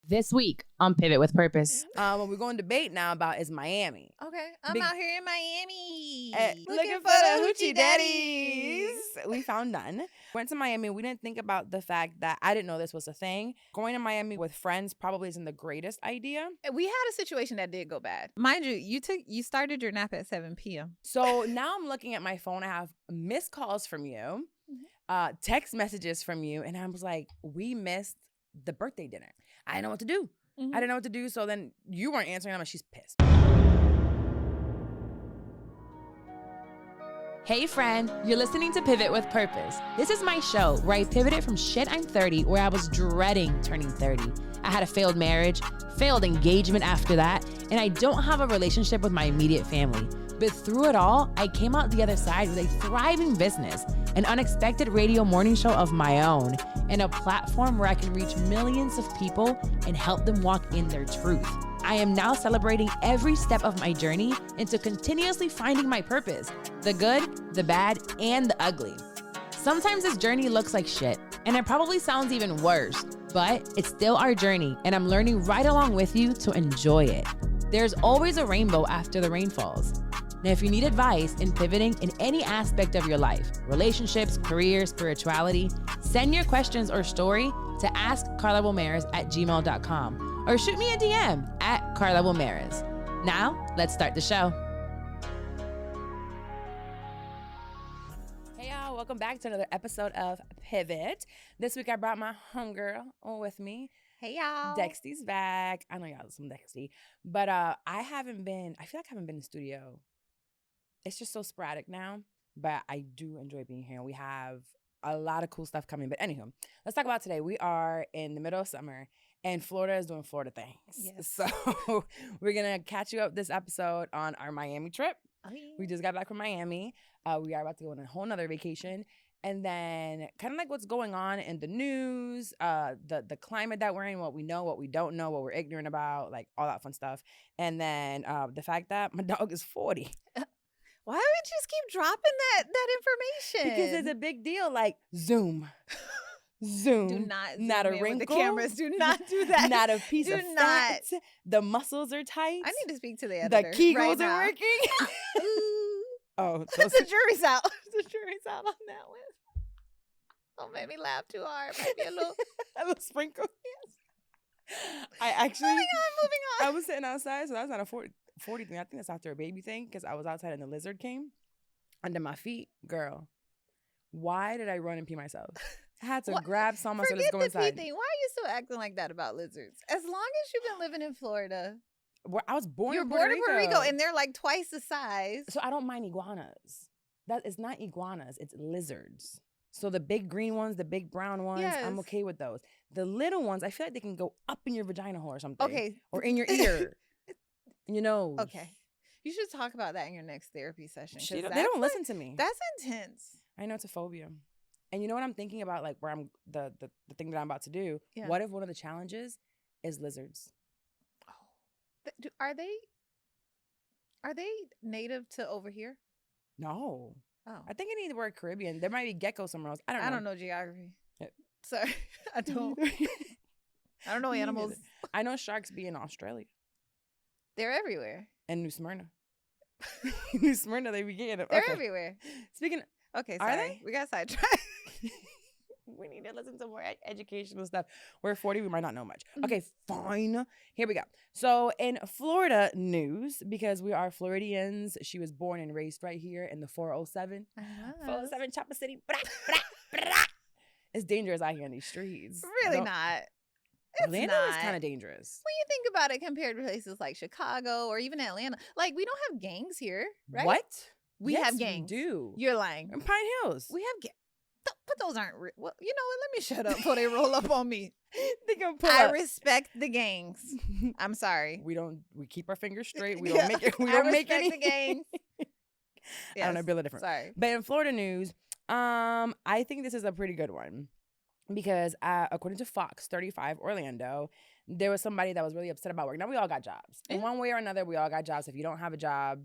This week on Pivot with Purpose. What we're going to debate now about is Miami. Okay, I'm out here in Miami. Looking for the hoochie daddies. We found none. Went to Miami. We didn't think about the fact that I didn't know this was a thing. Going to Miami with friends probably isn't the greatest idea. We had a situation that did go bad. Mind you, you started your nap at 7 p.m. So now I'm looking at my phone. I have missed calls from you, text messages from you, and I was like, we missed the birthday dinner. I didn't know what to do. I didn't know what to do. So then you weren't answering. I'm like, she's pissed. Hey friend, you're listening to Pivot with Purpose. This is my show where I pivoted from shit I'm 30, where I was dreading turning 30. I had a failed marriage, failed engagement after that, and I don't have a relationship with my immediate family. But through it all, I came out the other side with a thriving business, an unexpected radio morning show of my own, and a platform where I can reach millions of people and help them walk in their truth. I am now celebrating every step of my journey into continuously finding my purpose, the good, the bad, and the ugly. Sometimes this journey looks like shit, and it probably sounds even worse, but it's still our journey, and I'm learning right along with you to enjoy it. There's always a rainbow after the rain falls. Now, if you need advice in pivoting in any aspect of your life, relationships, career, spirituality, send your questions or story to askcarlawilmaris@gmail.com or shoot me a DM at Carla Wilmaris. Now, let's start the show. Hey, y'all. Welcome back to another episode of Pivot. This week, I brought my homegirl with me. Hey, y'all. Dexty's back. I know y'all listen to Dexty. But I feel like I haven't been in the studio. It's just so sporadic now, but I do enjoy being here. We have a lot of cool stuff coming. But anywho, let's talk about today. We are in the middle of summer, and Florida is doing Florida things. Yes. So we're going to catch you up this episode on our Miami trip. Oh, yeah. We just got back from Miami. We are about to go on a whole nother vacation. And then kind of like what's going on in the news, the climate that we're in, what we know, what we don't know, what we're ignorant about, like all that fun stuff. And then the fact that my dog is 40. Why would you just keep dropping that information? Because it's a big deal. Like zoom. Do not zoom a in wrinkle. with the cameras. Do not do that. Not a piece of fat. The muscles are tight. I need to speak to the editor. The Kegels right are now. working. Oh, the jury's out. The jury's out on that one. Don't make me laugh too hard. Might be a little sprinkle. Yes. I actually moving on. I was sitting outside, so that's not a 40 thing. I think that's after a baby thing, because I was outside and the lizard came under my feet. Girl, why did I run and pee myself? I had to grab someone so let's go inside. Forget the pee thing. Why are you still acting like that about lizards? As long as you've been living in Florida. I was born You're in born in Puerto Rico, and and they're like twice the size. so I don't mind iguanas. That is not iguanas, it's lizards. So the big green ones, the big brown ones, Yes. I'm okay with those. The little ones, I feel like they can go up in your vagina hole or something. Okay. Or in your ear. You know. Okay. You should talk about that in your next therapy session. They don't listen to me. That's intense. I know it's a phobia. And you know what I'm thinking about, like where I'm the thing that I'm about to do? Yeah. What if one of the challenges is lizards? Are they native to over here? No. Oh. I think I need the word Caribbean. There might be gecko somewhere else. I don't know. Geography. Yeah. Sorry. I don't know Me animals. neither. I know sharks be in Australia They're everywhere. and New Smyrna. New Smyrna, they be getting them. They're Okay. everywhere. Speaking Okay, Are sorry. they? We got sidetracked. we need to listen to more educational stuff. We're 40, we might not know much. Mhm. Okay, fine. Here we go. So in Florida news, because we are Floridians, she was born and raised right here in the 407. 407 Chopper City. Bra, bra, bra. It's dangerous out here in these streets. Really Don't- not. It's Atlanta not. is kind of dangerous. When you think about it compared to places like Chicago or even Atlanta, like we don't have gangs here, right? What? We Yes, have gangs. We do. You're lying. In Pine Hills. We have gangs. But those aren't real. Well, you know what? Let me shut up before they roll up on me. They gonna pull I up. respect the gangs. I'm sorry. We keep our fingers straight. We Yeah, don't make it. We I don't make respect any the gangs. I Yes. don't know, Bill different. Sorry. But in Florida news, I think this is a pretty good one because according to Fox 35 Orlando, there was somebody that was really upset about work. Now we all got jobs. In one way or another, we all got jobs. If you don't have a job,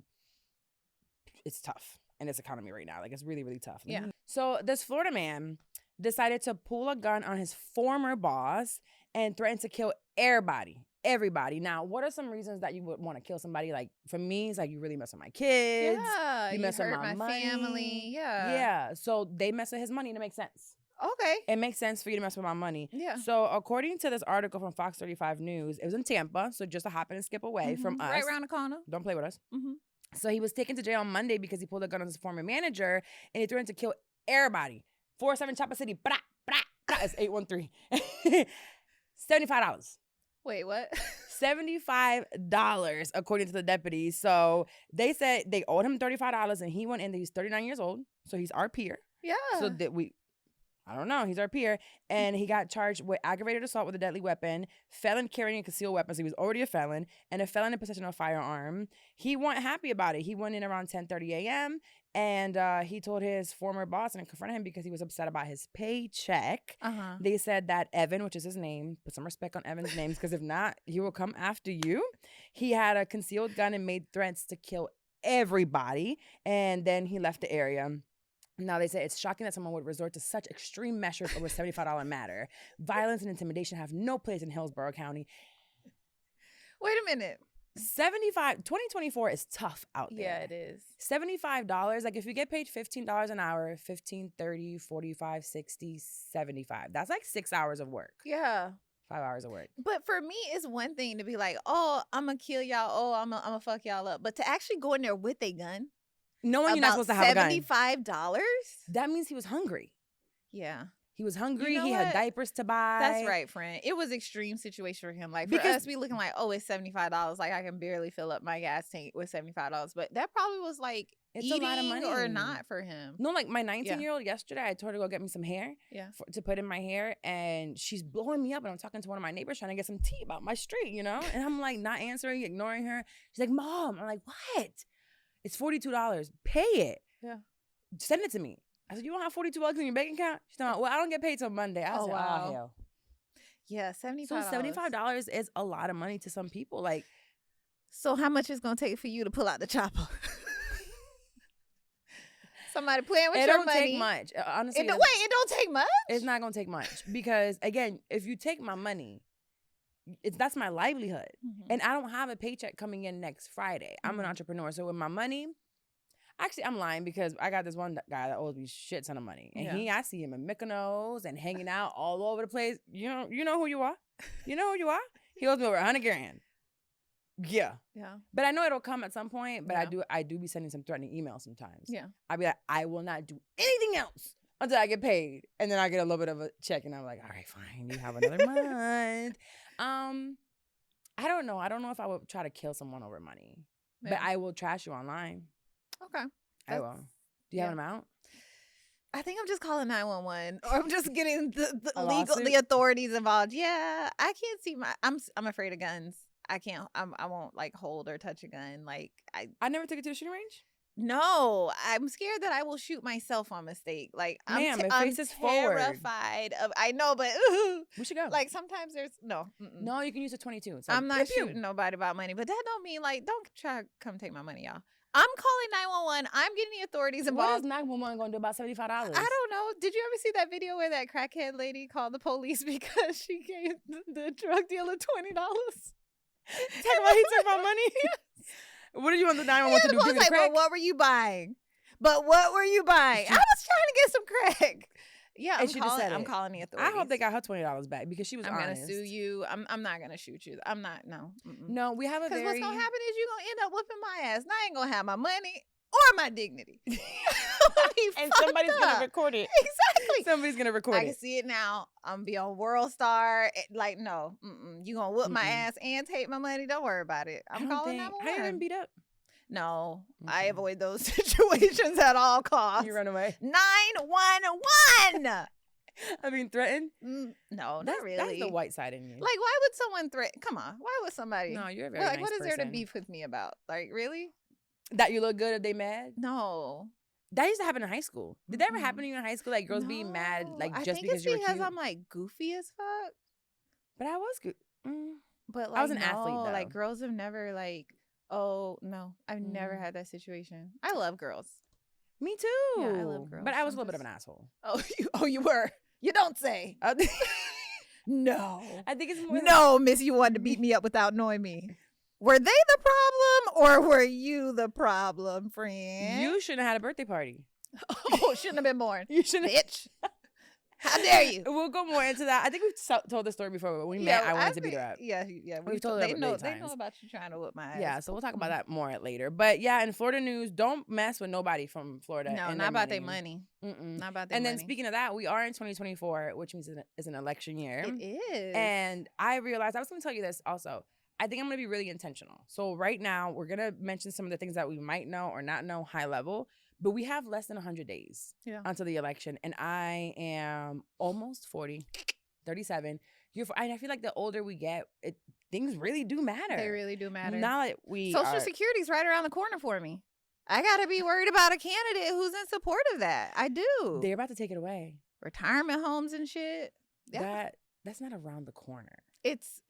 it's tough in this economy right now. Like it's really, really tough. Yeah. So this Florida man decided to pull a gun on his former boss and threatened to kill everybody. Now, what are some reasons that you would want to kill somebody? Like, for me, it's like, you really mess with my kids. Yeah, You mess with hurt my money. family. Yeah. Yeah. So they mess with his money and it makes sense. Okay. It makes sense for you to mess with my money. Yeah. So according to this article from Fox 35 News, it was in Tampa. So just a hop and skip away from us. Right around the corner. Don't play with us. Mm-hmm. So he was taken to jail on Monday because he pulled a gun on his former manager and he threatened to kill everybody. 407 Chopper City. Bra, bra, bra. It's 813. $75. Wait, what? $75 according to the deputies. So they said they owed him $35 and he went in. He's 39 years old. So he's our peer. Yeah. So that I don't know. He's our peer. And he got charged with aggravated assault with a deadly weapon, felon carrying a concealed weapon. So he was already a felon, and a felon in possession of a firearm. He wasn't happy about it. He went in around 10:30 a.m. and he told his former boss and confronted him because he was upset about his paycheck. Uh-huh. They said that Evan, which is his name, put some respect on Evan's names because if not, he will come after you. He had a concealed gun and made threats to kill everybody. And then he left the area. Now, they say it's shocking that someone would resort to such extreme measures over a $75 matter. Violence and intimidation have no place in Hillsborough County. Wait a minute. 2024 is tough out there. Yeah, it is. $75, like if you get paid $15 an hour, 15, 30, 45, 60, 75. That's like 6 hours of work. Yeah. 5 hours of work. But for me, it's one thing to be like, oh, I'm going to kill y'all. Oh, I'm going to fuck y'all up. But to actually go in there with a gun. Knowing you're not supposed to have a gun. $75? That means he was hungry. Yeah. He was hungry. You know he what? had diapers to buy. That's right, friend. It was extreme situation for him. Like, for Because- us, we looking like, oh, it's $75. Like, I can barely fill up my gas tank with $75. But that probably was like It's eating a lot of money. or not for him. No, like my 19-year-old yesterday, I told her to go get me some hair to put in my hair. And she's blowing me up. And I'm talking to one of my neighbors trying to get some tea about my street, you know? And I'm like not answering, ignoring her. She's like, Mom. I'm like, what? It's $42. Pay it. Yeah. Send it to me. I said, you don't have $42 in your bank account? She's talking, well, I don't get paid till Monday. I said, wow. oh, hell. Yeah, $75. So $75 is a lot of money to some people. Like, So how much it's going to take for you to pull out the chopper? Somebody playing with it your don't money. take much. Honestly, It don't take much? it's not going to take much. Because, again, if you take my money, that's my livelihood. Mhm. And I don't have a paycheck coming in next Friday. I'm an entrepreneur. So with my money, actually, I'm lying because I got this one guy that owes me shit ton of money. And Yeah. I see him in Mykonos and hanging out all over the place. You know who you are? You know who you are? He owes me over $100,000. Yeah. Yeah. But I know it'll come at some point. But Yeah. I do be sending some threatening emails sometimes. Yeah. I'll be like, I will not do anything else until I get paid. And then I get a little bit of a check and I'm like, all right, fine. You have another month. I don't know. I don't know if I would try to kill someone over money. But Yeah. I will trash you online. Okay. I will. Do you have an amount? I think I'm just calling 911, or I'm just getting the A legal, lawsuit? the authorities involved. Yeah, I can't see I'm afraid of guns. I can't. I won't like hold or touch a gun. Like I never took it to the shooting range. No, I'm scared that I will shoot myself on mistake. Like Ma'am, it I'm faces forward. terrified of. I know, but We should go. like sometimes there's no. Mm-mm. No, you can use a 22. It's like, I'm not pew, pew. shooting nobody about money, but that don't mean like don't try to come take my money, y'all. I'm calling 911. I'm getting the authorities What involved. is 911 going to do about $75? I don't know. Did you ever see that video where that crackhead lady called the police because she gave the drug dealer $20? Talk about he took my money. What did you want the 911 to do? I was Give me the like, crack? well, what were you buying? But what were you buying? I was trying to get some crack. Yeah, And she just said I'm it. calling the I authorities. hope they got her $20 back because she was I'm honest. gonna sue you. I'm not gonna shoot you. I'm not. No. No, we have a Because very... what's gonna happen is you're gonna end up whooping my ass. And I ain't gonna have my money or my dignity. and somebody's going to record it. Exactly. Somebody's going to record I it. can see it now. I'm gonna be on World Star. Like, no, you gonna whoop my Mm-mm. ass and take my money. Don't worry about it. I'm calling Have you 911. been beat up? No, I Okay. avoid those situations at all costs. You run away? 911. I mean, threatened? No, not That's really. the white side in you. Like, why would someone threaten? Come on, why would somebody? No, you're a very like, nice what is there to person. beef with me about? Like, really? That you look good if they mad? No. That used to happen in high school. Did that ever Mm-mm. happen to you in high school? Like girls being mad, No, like I just think because it's you were because cute? I'm like goofy as fuck. But I was good. But like, I was an athlete, no, though. Like girls have never like. Oh no, I've never Mm. had that situation. I love girls. Me too. Yeah, I love girls. But I was a I'm little bit of just- an asshole. Oh, you were. You don't say. No. I think it's more. No, miss, you wanted to beat me up without knowing me. Were they the problem or were you the problem, friend? You shouldn't have had a birthday party. Oh, shouldn't have been born. You shouldn't. Bitch. How dare you? We'll go more into that. I think we've told the story before, but when we met, I wanted to beat her up. Yeah. We've told her they about know. many They know times. about you trying to whip my ass. Yeah, so we'll talk about that more later. But yeah, in Florida news, don't mess with nobody from Florida. No, and not about their money. money. Mm-mm. Not about their And money. then speaking of that, we are in 2024, which means it's an election year. It is. And I realized, I was going to tell you this also. I think I'm going to be really intentional. So right now, we're going to mention some of the things that we might know or not know high level. But we have less than 100 days until the election. And I am almost 40, 37. And I feel like the older we get, things really do matter. They really do matter. Now that we Social Security's right around the corner for me. I got to be worried about a candidate who's in support of that. I do. They're about to take it away. Retirement homes and shit. Yeah. That's not around the corner. It's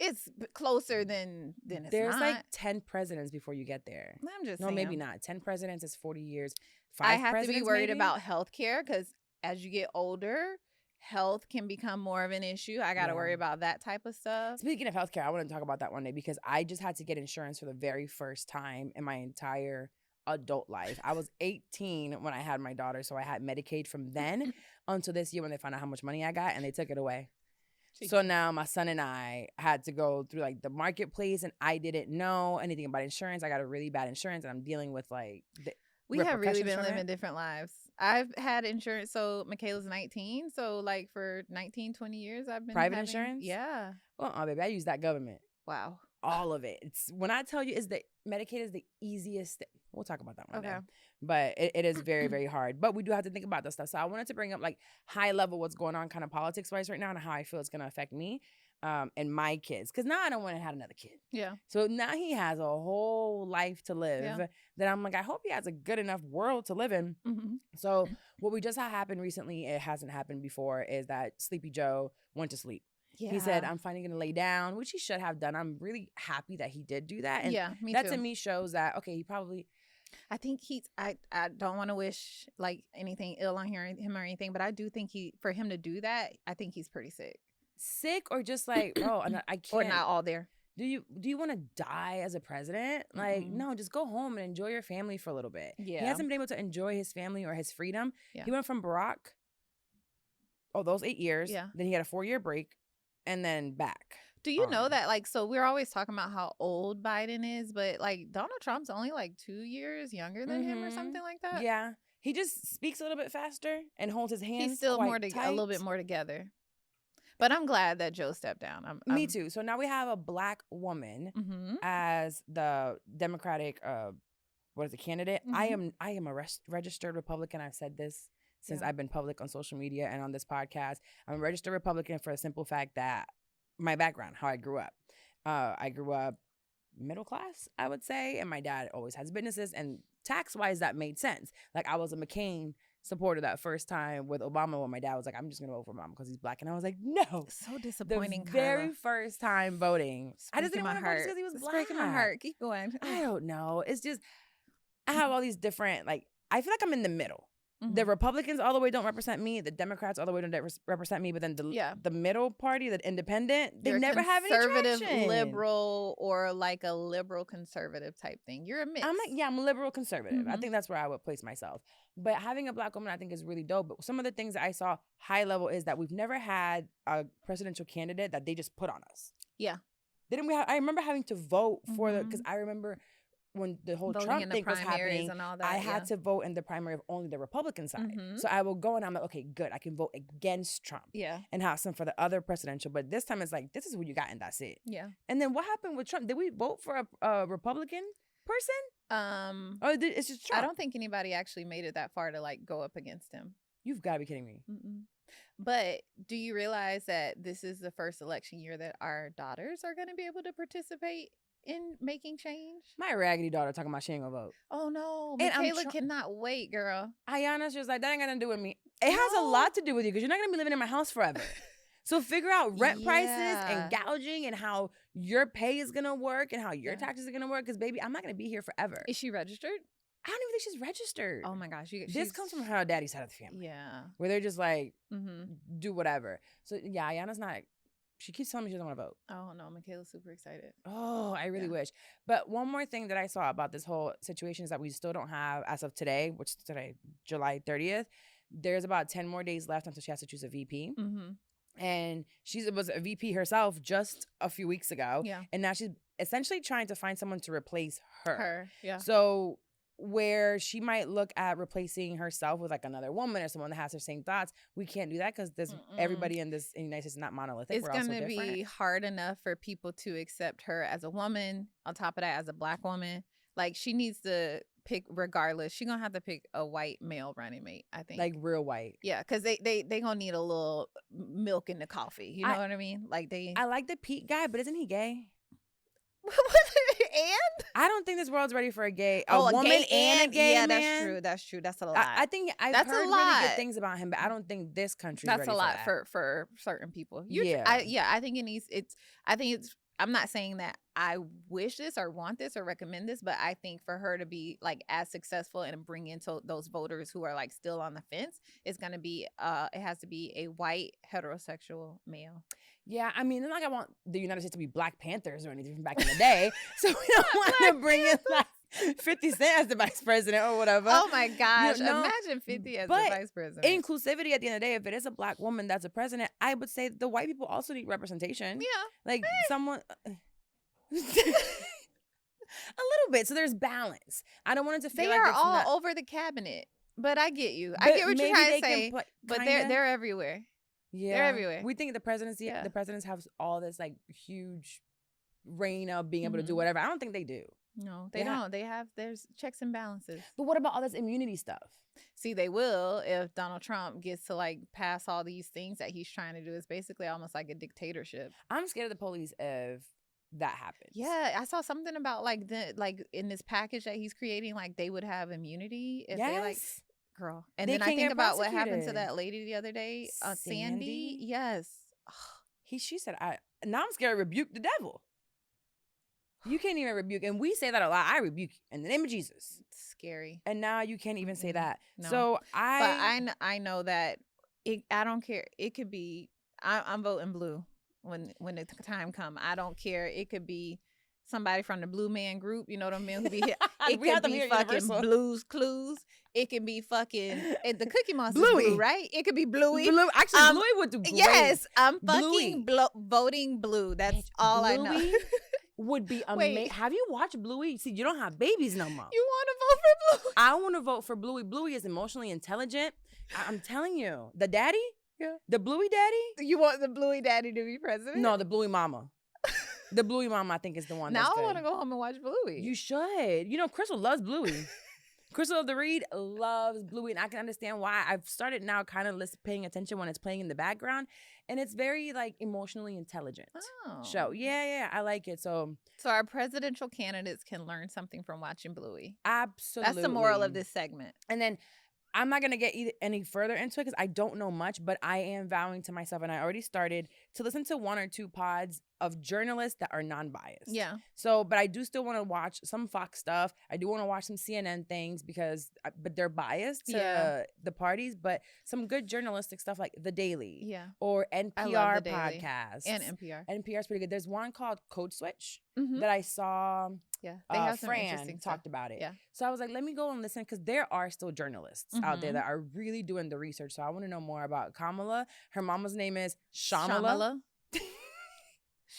closer than it's There's not. like 10 presidents before you get there. I'm just No, saying. maybe not. 10 presidents is 40 years. I have to be presidents, worried maybe? about health care because as you get older, health can become more of an issue. I got to worry about that type of stuff. Speaking of healthcare, I want to talk about that one day because I just had to get insurance for the very first time in my entire adult life. I was 18 when I had my daughter, so I had Medicaid from then until this year when they found out how much money I got and they took it away. So now my son and I had to go through like the marketplace and I didn't know anything about insurance. I got a really bad insurance and I'm dealing with like we have really repercussions been from living it. different lives. I've had insurance. So Michaela's 19. So like for 19, 20 years, I've been Private having, insurance? Yeah. Well, baby, I use that government. Wow. All of it. It's when I tell you is that Medicaid is the easiest thing. We'll talk about that one day. Okay. But it is very, very hard. But we do have to think about this stuff. So I wanted to bring up like high level what's going on kind of politics wise right now and how I feel it's going to affect me and my kids. Because now I don't want to have another kid. Yeah. So now he has a whole life to live that I'm like, I hope he has a good enough world to live in. Mm-hmm. So what we just had happen recently, it hasn't happened before, is that Sleepy Joe went to sleep. Yeah. He said, I'm finally going to lay down, which he should have done. I'm really happy that he did do that. And me that too. to me shows that, okay, he probably... I think I don't want to wish like anything ill on him or anything, but I do think for him to do that, I think he's pretty sick. Sick or just like, bro, I can't... Or not all there. Do you want to die as a president? Like, no, just go home and enjoy your family for a little bit. Yeah. He hasn't been able to enjoy his family or his freedom. Yeah. He went from Barack, those 8 years. Yeah. Then he had a 4-year break and then back. Do you know that, like, so we're always talking about how old Biden is, but, like, Donald Trump's only, like, 2 years younger than him or something like that? Yeah. He just speaks a little bit faster and holds his hands He's still quite a little bit more together. But I'm glad that Joe stepped down. Me too. So now we have a black woman as the Democratic, candidate. I am a registered Republican. I've said this since I've been public on social media and on this podcast. I'm a registered Republican for the simple fact that my background, how I grew up. I grew up middle class, I would say, and my dad always has businesses, and tax-wise, that made sense. Like, I was a McCain supporter that first time with Obama when my dad was like, I'm just going to vote for Obama because he's black. And I was like, no. So disappointing, The very first time voting. I just didn't my want to vote heart because he was black. Breaking my heart. Keep going. I don't know. It's just, I have all these different, like, I feel like I'm in the middle. The Republicans all the way don't represent me. The Democrats all the way don't represent me. But then the middle party, the independent, they never have any conservative, traction. liberal, or like a liberal conservative type thing. You're a mix. I'm a liberal conservative. I think that's where I would place myself. But having a black woman, I think, is really dope. But some of the things that I saw high level is that we've never had a presidential candidate that they just put on us. Yeah. I remember having to vote for because I remember when the whole voting Trump thing was happening, and all that, I had to vote in the primary of only the Republican side. So I will go and I'm like, okay, good. I can vote against Trump and have some for the other presidential. But this time it's like, this is who you got and that's it. Yeah. And then what happened with Trump? Did we vote for a Republican person? Or it's just Trump? I don't think anybody actually made it that far to like go up against him. You've got to be kidding me. But do you realize that this is the first election year that our daughters are going to be able to participate in making change? My raggedy daughter talking about she ain't gonna vote. Oh no, And Michaela cannot wait, girl. Ayana, she was like, that ain't gonna do with me. It has a lot to do with you because you're not gonna be living in my house forever. So figure out rent prices and gouging and how your pay is gonna work and how your taxes are gonna work. Because baby, I'm not gonna be here forever. Is she registered? I don't even think she's registered. Oh my gosh, This comes from her daddy's side of the family. Yeah. Where they're just like, Mm-hmm. do whatever. So yeah, Ayana's not. She keeps telling me she doesn't want to vote. Oh no, Michaela's super excited. Oh, I really Yeah. wish. But one more thing that I saw about this whole situation is that we still don't have, as of today, which is today, July 30th, there's about 10 more days left until she has to choose a VP. Mm-hmm. And she was a VP herself just a few weeks ago. Yeah. And now she's essentially trying to find someone to replace her. Yeah. So where she might look at replacing herself with like another woman or someone that has her same thoughts, we can't do that because there's everybody in the United States is not monolithic. It's going to be hard enough for people to accept her as a woman. On top of that, as a Black woman, like she needs to pick, regardless. She's gonna have to pick a white male running mate, I think. Like real white. Yeah, because they gonna need a little milk in the coffee. You know what I mean? Like I like the Pete guy, but isn't he gay? And I don't think this world's ready for a woman and a gay yeah, man. That's true. That's a lot. I think I've heard really good things about him, but I don't think this country's that's ready a lot for that. for certain people. Yeah. I think it needs. I think it's. I'm not saying that I wish this or want this or recommend this, but I think for her to be like as successful and bring into those voters who are like still on the fence, it's gonna be it has to be a white heterosexual male. Yeah, I mean, it's not like I want the United States to be Black Panthers or anything from back in the day, so we don't want to bring in like 50 Cent as the vice president or whatever. Oh my gosh, no, imagine 50 as the vice president. Inclusivity at the end of the day, if it is a Black woman that's a president, I would say the white people also need representation. Yeah, like someone. A little bit, so there's balance. I don't want it to feel they like are it's all not, over the cabinet, but I get you. I get what you're trying to say, but they're everywhere. Yeah, they're everywhere. We think the presidency, the presidents have all this like huge reign of being able to do whatever. I don't think they do. No, they don't. There's checks and balances. But what about all this immunity stuff? See, they will if Donald Trump gets to like pass all these things that he's trying to do. It's basically almost like a dictatorship. I'm scared of the police if that happens. Yeah, I saw something about like in this package that he's creating, like they would have immunity if they like. Girl. And then I think about what happened to that lady the other day, Sandy. Yes. She said, now I'm scared to rebuke the devil. You can't even rebuke. And we say that a lot. I rebuke you in the name of Jesus. It's scary. And now you can't even say that. No. So I know that I don't care. It could be, I'm voting blue when the time comes. I don't care. It could be somebody from the Blue Man Group, you know what I mean? Who be here. It could be fucking Blue's Clues. It can be fucking the Cookie Monster blue, right? It could be Bluey. Actually, Bluey would do great. Yes, I'm fucking voting blue. That's all I know. Would be amazing. Have you watched Bluey? See, you don't have babies no more. You want to vote for Bluey? I want to vote for Bluey. Bluey is emotionally intelligent. I'm telling you, the daddy, the Bluey daddy. You want the Bluey daddy to be president? No, the Bluey mama. The Bluey mama, I think, is the one. Now I want to go home and watch Bluey. You should. You know, Crystal loves Bluey. Crystal of the Reed loves Bluey, and I can understand why. I've started now kind of paying attention when it's playing in the background, and it's very like emotionally intelligent show. Yeah, I like it. So our presidential candidates can learn something from watching Bluey. Absolutely, that's the moral of this segment. And then I'm not gonna get any further into it because I don't know much, but I am vowing to myself, and I already started to listen to 1 or 2 pods of journalists that are non-biased. Yeah. So, but I do still want to watch some Fox stuff. I do want to watch some CNN things but they're biased to the parties. But some good journalistic stuff like The Daily, or NPR podcasts, and NPR. NPR is pretty good. There's one called Code Switch that I saw. Yeah, they have some Fran interesting talked stuff. about it. Yeah. So I was like, let me go and listen because there are still journalists out there that are really doing the research. So I want to know more about Kamala. Her mama's name is Shamala.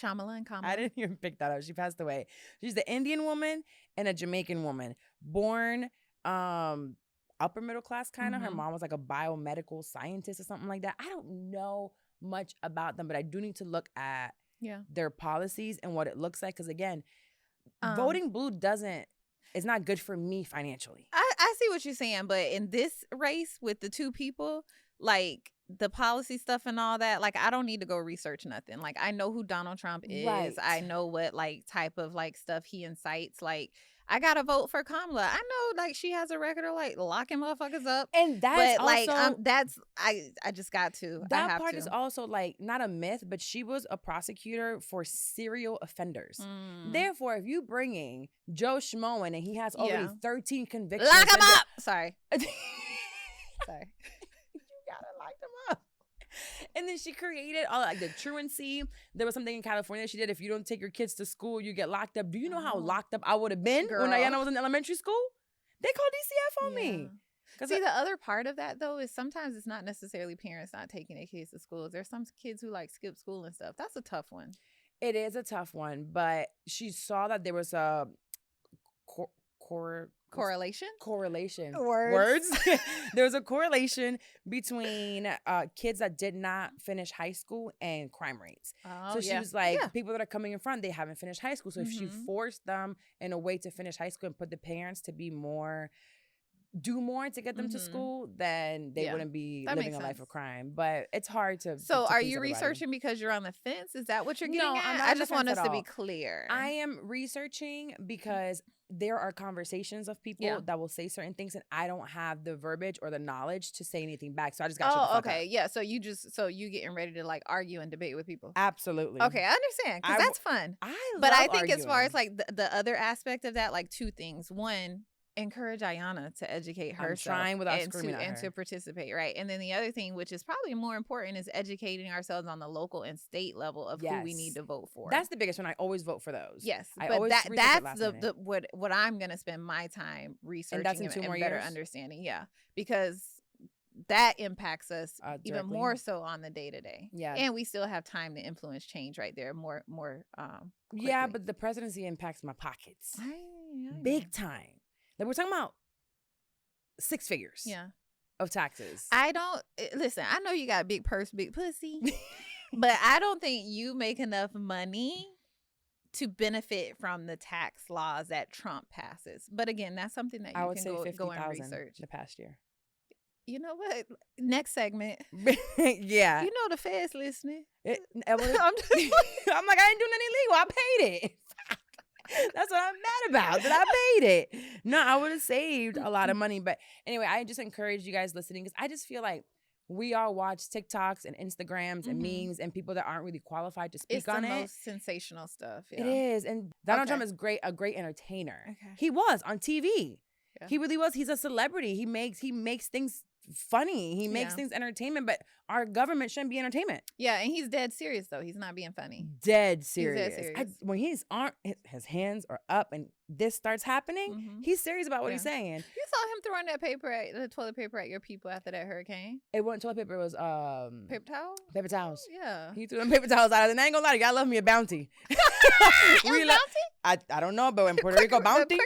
Shamala and Kamala. I didn't even pick that up. She passed away. She's the Indian woman and a Jamaican woman, born upper middle class kind of. Her mom was like a biomedical scientist or something like that. I don't know much about them, but I do need to look at their policies and what it looks like. Because again, voting blue it's not good for me financially. I see what you're saying, but in this race with the 2 people, like the policy stuff and all that, like I don't need to go research nothing. Like I know who Donald Trump is. Right. I know what like type of like stuff he incites. Like I gotta vote for Kamala. I know, like, she has a record of like locking motherfuckers up, And that's but like, also I just got to. I that have part to. is also like not a myth, but she was a prosecutor for serial offenders. Mm. Therefore, if you bringing Joe Schmo in and he has already Yeah. 13 convictions, Lock him and up. Sorry. Sorry. you gotta lock them up. And then she created all like the truancy. There was something in California she did. If you don't take your kids to school, you get locked up. Do you know how Oh. locked up I would have been when Girl. Diana was in elementary school? They called DCF on me. See, the other part of that though is sometimes it's not necessarily parents not taking their kids to schools. There's some kids who like skip school and stuff. That's a tough one. It is a tough one, but she saw that there was a Correlation. Words. There was a correlation between kids that did not finish high school and crime rates. Oh, So she was like, people that are coming in front, they haven't finished high school. So if she Mhm. forced them in a way to finish high school and put the parents to be more, do more to get them to Mhm. school, then they Yeah, wouldn't be that living makes a life sense. of crime. But it's hard to. So to are please you everybody. researching because you're on the fence? Is that what you're getting No, at? I'm not I on the just want fence us at to be all. clear. I am researching because there are conversations of people Yeah. that will say certain things, and I don't have the verbiage or the knowledge to say anything back. So I just got shut the Oh, fuck okay. up. Yeah. So you getting ready to like argue and debate with people. Absolutely. Okay, I understand because I that's fun. But I think as far as like the other aspect of that, like two things. One, encourage Ayana to educate I'm herself trying without and screaming at and her. to participate, right? And then the other thing, which is probably more important, is educating ourselves on the local and state level of who we Yes. need to vote for. That's the biggest one. I always vote for those. Yes, I but always research it that's last the minute. what I'm gonna spend my time researching that's in 2 and more better years? understanding. Yeah, because that impacts us even Directly. more so on the day to day. Yeah. and we still have time to influence change right there more. Yeah, quickly. but the presidency impacts my pockets I know. big time. Like we're talking about 6 figures Yeah. of taxes. I don't listen. I know you got a big purse, big pussy, but I don't think you make enough money to benefit from the tax laws that Trump passes. But again, that's something that you I would can say go and 50,000 research. the past year. You know what? Next segment. Yeah. You know the feds listening. I'm I'm just like, like, I ain't doing anything illegal. I paid it. That's what I'm mad about, that I paid it. No, I would have saved a lot of money. But anyway, I just encourage you guys listening because I just feel like we all watch TikToks and Instagrams and Mhm. memes and people that aren't really qualified to speak it's on the it. most sensational stuff. Yeah. It is. And Donald Okay. Trump is a great entertainer. Okay. He was on TV. Yeah. He really was. He's a celebrity. He makes things funny. He makes Yeah. things entertainment, but our government shouldn't be entertainment. Yeah, and he's dead serious though. He's not being funny. Dead serious. serious. When his hands are up and this starts happening, Mhm. he's serious about what he's Yeah. saying. You saw him throwing the toilet paper at your people after that hurricane. It wasn't toilet paper. It was Paper towel? paper towels. Yeah. He threw them paper towels out. And I ain't gonna lie to you, I love me a bounty. It was We lo- bounty? I don't know, but in Puerto Rico, bounty,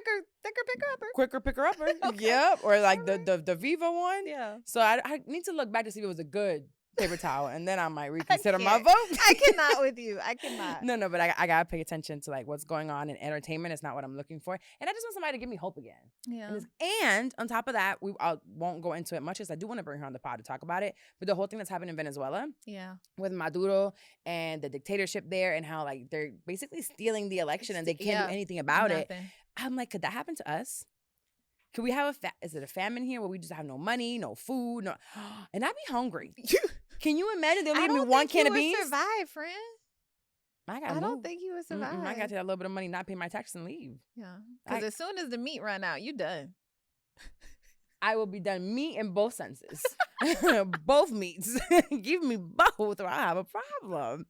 Thicker picker upper. quicker picker upper. Okay. Yep, or like Alright. the Viva one. Yeah. So I need to look back to see if it was a good paper towel, and then I might reconsider my can't. vote. I cannot with you. I cannot. No, but I gotta pay attention to like what's going on in entertainment. It's not what I'm looking for, and I just want somebody to give me hope again. Yeah. And on top of that, I won't go into it much, because I do want to bring her on the pod to talk about it. But the whole thing that's happened in Venezuela Yeah. with Maduro and the dictatorship there, and how like they're basically stealing the election and they can't do anything about it. Nothing. I'm like, could that happen to us? Could we have is it a famine here where we just have no money, no food, no, and I'd be hungry. Can you imagine they'll I leave me don't one think can you of would beans? survive, friend. I don't think you would survive. I got to that little bit of money, not pay my taxes and leave. Yeah. Because I- as soon as the meat run out, you done. I will be done meat in both senses. Both meats. Give me both or I have a problem.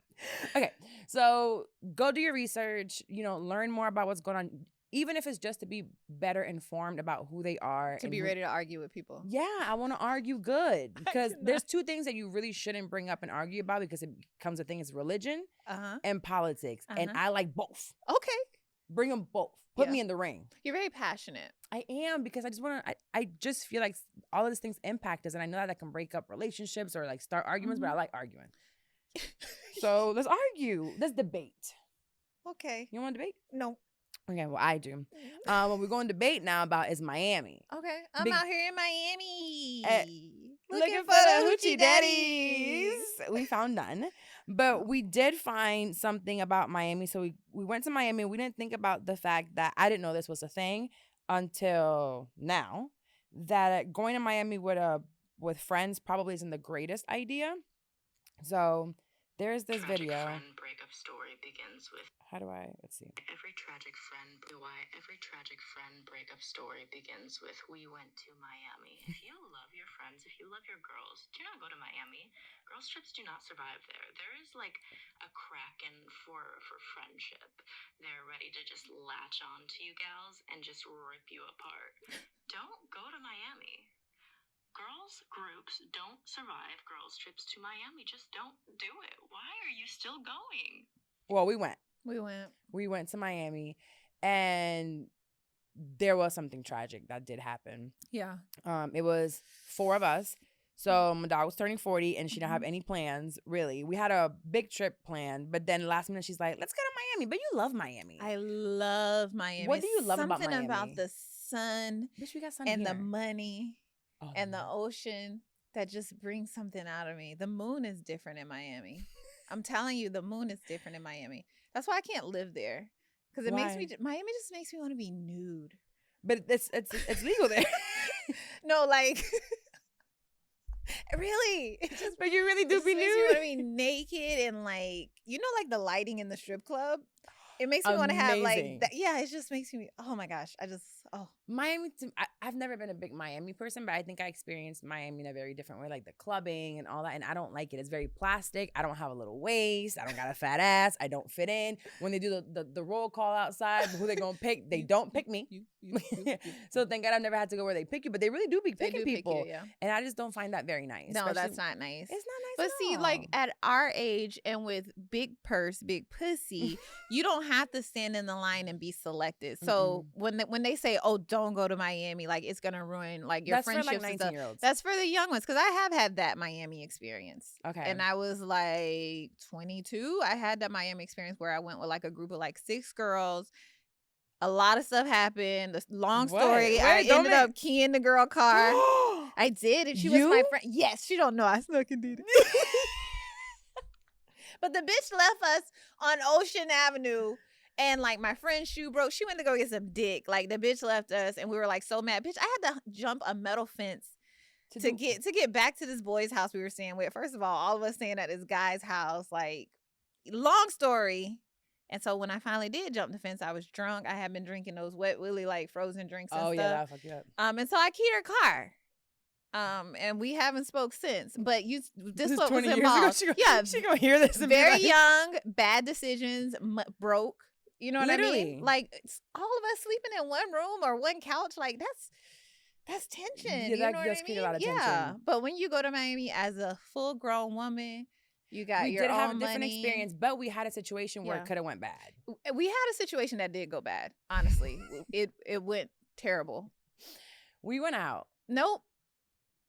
Okay. So go do your research, learn more about what's going on, even if it's just to be better informed about who they are. To and be who- ready to argue with people. Yeah, I want to argue good, because cannot. there's 2 things that you really shouldn't bring up and argue about, because it becomes a thing. It's religion Uh-huh. and politics. And Uh-huh. I like both. Okay. Bring them both. Put Yeah. me in the ring. You're very passionate. I am, because I just want to, I just feel like all of these things impact us. And I know that can break up relationships or like start arguments, but I like arguing. So let's argue. Let's debate. Okay. You want to debate? No. Okay, well, I do. What we're going to debate now about is Miami. Okay. I'm Big- out here in Miami. Looking for the hoochie daddies. We found none. But we did find something about Miami. So we went to Miami. We didn't think about the fact that I didn't know this was a thing until now. That going to Miami with friends probably isn't the greatest idea. So there's this video. Friend breakup story begins with Let's see. every tragic friend breakup story begins with we went to Miami. If you love your friends, if you love your girls, do not go to Miami. Girls trips do not survive there. There is like a kraken for friendship. They're ready to just latch on to you gals and just rip you apart. Don't go to Miami. Girls groups don't survive girls trips to Miami. Just don't do it. Why are you still going? Well, we went. We went to Miami, and there was something tragic that did happen. Yeah. It was 4 of us. So my dog was turning 40, and she didn't have any plans, really. We had a big trip planned, but then last minute she's like, let's go to Miami. But you love Miami. I love Miami. What do you love about Miami? Something about the sun Bitch, we got sun and here. the money Oh, and the no. ocean that just brings something out of me. The moon is different in Miami. I'm telling you, the moon is different in Miami. That's why I can't live there. Because it makes Why? Miami just makes me want to be nude. But it's legal there. No, like, really. It just, But you really do just be makes me want to nude. be naked and like, like the lighting in the strip club? It makes me want to have like Amazing. that. Yeah, it just makes me, oh my gosh. Miami, I've never been a big Miami person, but I think I experienced Miami in a very different way, like the clubbing and all that. And I don't like it. It's very plastic. I don't have a little waist. I don't got a fat ass. I don't fit in. When they do the roll call outside, who they gonna pick? They don't pick me. So thank God I've never had to go where they pick you, but they really do be picking people. Yeah. And I just don't find that very nice. No, Especially- that's not nice. It's not nice. But at see, all. like at our age and with big purse, big pussy, you don't have to stand in the line and be selected. So when they say, "Oh, don't go to Miami," like it's gonna ruin like your that's for friendships like and stuff. 19-year-olds. That's for the young ones because I have had that Miami experience. Okay. And I was like 22. I had that Miami experience where I went with like a group of like 6 girls. A lot of stuff happened. A long story. I ended up keying the girl car. I did, and she was my friend. Yes, she don't know I snuck and did it. But the bitch left us on Ocean Avenue, and like my friend's shoe broke. She went to go get some dick. Like the bitch left us, and we were like so mad. Bitch, I had to jump a metal fence to get back to this boy's house we were staying with. First of all of us staying at this guy's house. Like, long story. And so when I finally did jump the fence, I was drunk. I had been drinking those Wet Willie like frozen drinks and stuff. Oh yeah, that'll fuck you up. And so I keyed her car. And we haven't spoke since. But this what was 20 years involved. ago, Yeah, she gonna hear this. And very be like, young, bad decisions, broke. You know what I Literally. mean? Like all of us sleeping in one room or one couch. Like that's tension. Yeah, you that know does what I create mean? a lot of Yeah. tension. But when you go to Miami as a full grown woman, you got we your did own have a different money. experience, but we had a situation where Yeah. it could have went bad. We had a situation that did go bad. Honestly, it went terrible. We went out. Nope.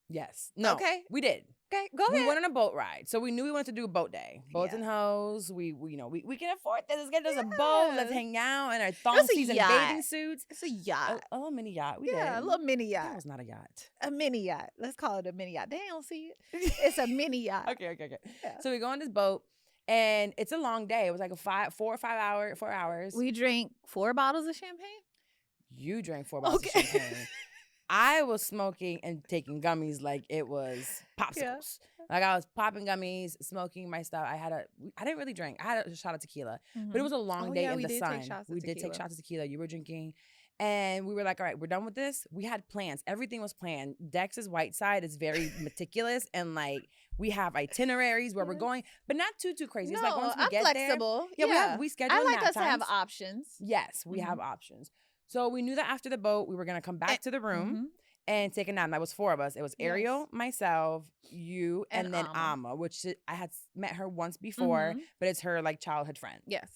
Yes. No. Okay. We did. Okay, go We ahead. went on a boat ride, so we knew we wanted to do a boat day. Boats Yeah. and hoes. We can afford this. Let's get us a boat. Let's Yes. hang out in our That's a thongsies and yacht. bathing suits. It's a yacht. A little mini yacht. We Yeah, did. a little mini That yacht. was not a yacht. A mini yacht. Let's call it a mini yacht. They don't see it. It's a mini yacht. Okay. Yeah. So we go on this boat, and it's a long day. It was like 4 hours. We drank 4 bottles of champagne. You drank 4 bottles Okay. of champagne. I was smoking and taking gummies like it was popsicles. Yeah. Like I was popping gummies, smoking my stuff. I didn't really drink. I had a shot of tequila, but it was a long Oh, day yeah, in we the did sun. take shots of We did take tequila. shots of tequila. You were drinking. And we were like, all right, we're done with this. We had plans. Everything was planned. Dex's white side is very meticulous. And like we have itineraries where we're going, but not too crazy. No, It's like once we I'm get flexible. there. We schedule I like nap us to have times. options. Yes, we have options. So we knew that after the boat, we were going to come back to the room and take a nap. That was 4 of us. It was Ariel, Yes. myself, you, and then Amma. Amma, which I had met her once before, but it's her like childhood friend. Yes.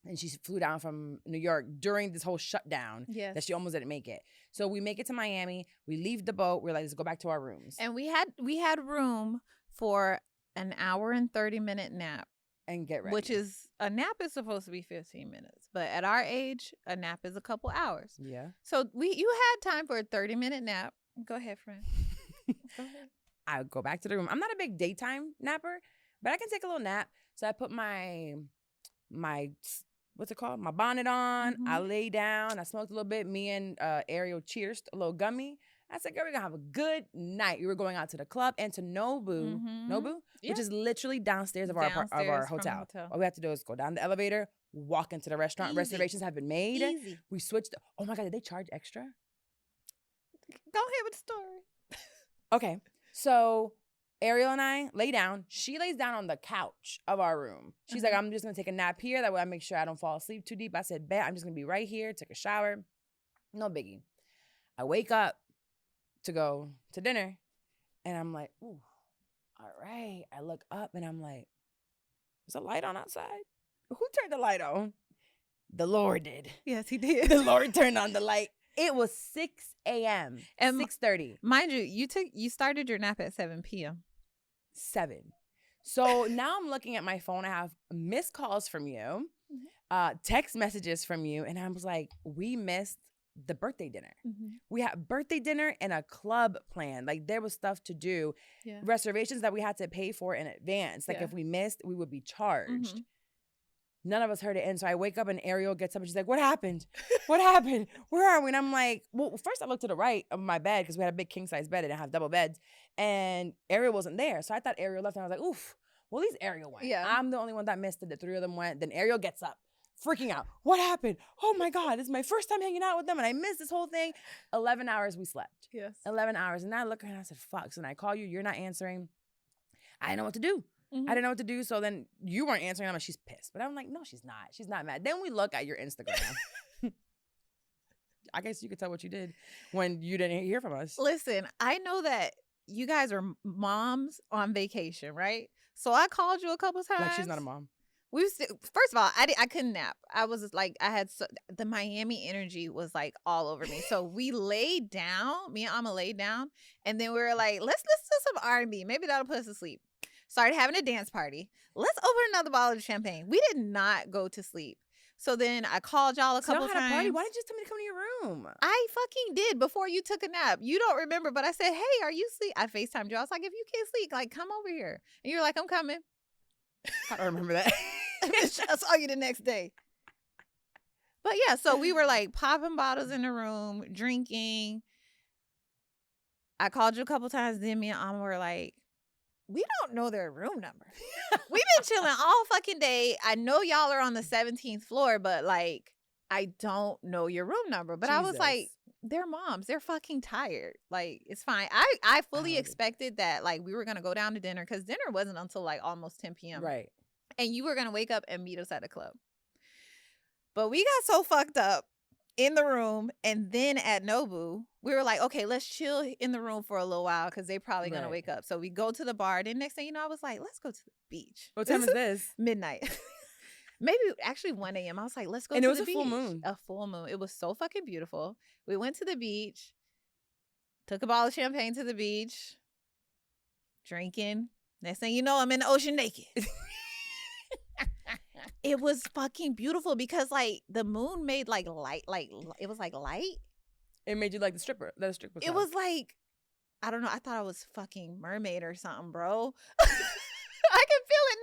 And she flew down from New York during this whole shutdown Yes. that she almost didn't make it. So we make it to Miami. We leave the boat. We're like, let's go back to our rooms And we had room for an hour and 30-minute nap, and get ready. which is a nap is supposed to be 15 minutes, but at our age, a nap is a couple hours. Yeah. So you had time for a 30-minute nap. Go ahead, friend. Go ahead. I would go back to the room. I'm not a big daytime napper, but I can take a little nap. So I put my what's it called? My bonnet on. Mhm. I lay down. I smoked a little bit. Me and Ariel cheersed a little gummy. I said, girl, we're going to have a good night. We were going out to the club and to Nobu, Mhm. which is literally downstairs of our Downstairs from the hotel. hotel. All we have to do is go down the elevator, walk into the restaurant. Easy. Reservations have been made. Easy. We switched. Oh my God, did they charge extra? Go ahead with the story. Okay. So Ariel and I lay down. She lays down on the couch of our room. She's like, I'm just going to take a nap here. That way I make sure I don't fall asleep too deep. I said, bet, I'm just going to be right here, take a shower. No biggie. I wake up to go to dinner, and I'm like, ooh, all right. I look up, and I'm like, is a light on outside? Who turned the light on? The Lord did. Yes, he did. The Lord turned on the light. It was 6 a.m. And 6:30. Mind you, you started your nap at 7 p.m. 7. So now I'm looking at my phone. I have missed calls from you, text messages from you, and I was like, we missed the birthday dinner. We had birthday dinner and a club plan. Like there was stuff to do, Yeah. reservations that we had to pay for in advance. Like Yeah. if we missed, we would be charged. None of us heard it. And so I wake up and Ariel gets up and she's like, what happened? What happened? Where are we? And I'm like, well, first I looked to the right of my bed because we had a big king size bed and I have double beds. And Ariel wasn't there. So I thought Ariel left and I was like, oof, well, at least Ariel went. Yeah. I'm the only one that missed it. The 3 of them went. Then Ariel gets up, freaking out. What happened? Oh my God, this is my first time hanging out with them and I missed this whole thing. 11 hours we slept. Yes. 11 hours. And I look at her and I said, fuck. So then I call you, you're not answering. I didn't know what to do. I didn't know what to do. So then you weren't answering. I'm like, she's pissed. But I'm like, no, she's not. She's not mad. Then we look at your Instagram. I guess you could tell what you did when you didn't hear from us. Listen, I know that you guys are moms on vacation, right? So I called you a couple times. Like she's not a mom. First of all, I couldn't nap. I was just like, the Miami energy was like all over me. So we laid down, me and Amma laid down, and then we were like, let's listen to some R&B. Maybe that'll put us to sleep. Started having a dance party. Let's open another bottle of champagne. We did not go to sleep. So then I called y'all a couple Had a party. times. Why didn't you just tell me to come to your room? I fucking did before you took a nap. You don't remember, but I said, hey, are you asleep? I FaceTimed you. I was like, if you can't sleep, like, come over here. And you're like, I'm coming. I don't remember that. I saw you the next day. But yeah, so we were like popping bottles in the room, drinking. I called you a couple times. Then me and Amma were like, we don't know their room number. We've been chilling all fucking day. I know y'all are on the 17th floor, but like, I don't know your room number. But I was like, they're moms. They're fucking tired. Like, it's fine. I fully expected that like we were going to go down to dinner because dinner wasn't until like almost 10 p.m. Right. And you were going to wake up and meet us at the club. But we got so fucked up in the room. And then at Nobu, we were like, okay, let's chill in the room for a little while because they probably going to wake up. So we go to the bar. Then next thing you know, I was like, let's go to the beach. What time is this? Midnight. Maybe actually 1 a.m. I was like, let's go to the beach. And it was a full moon. A full moon. It was so fucking beautiful. We went to the beach, took a bottle of champagne to the beach, drinking. Next thing you know, I'm in the ocean naked. It was fucking beautiful because like the moon made like light, like it was like light. It made you like the stripper. It was like, I don't know. I thought I was fucking mermaid or something, bro. I can feel it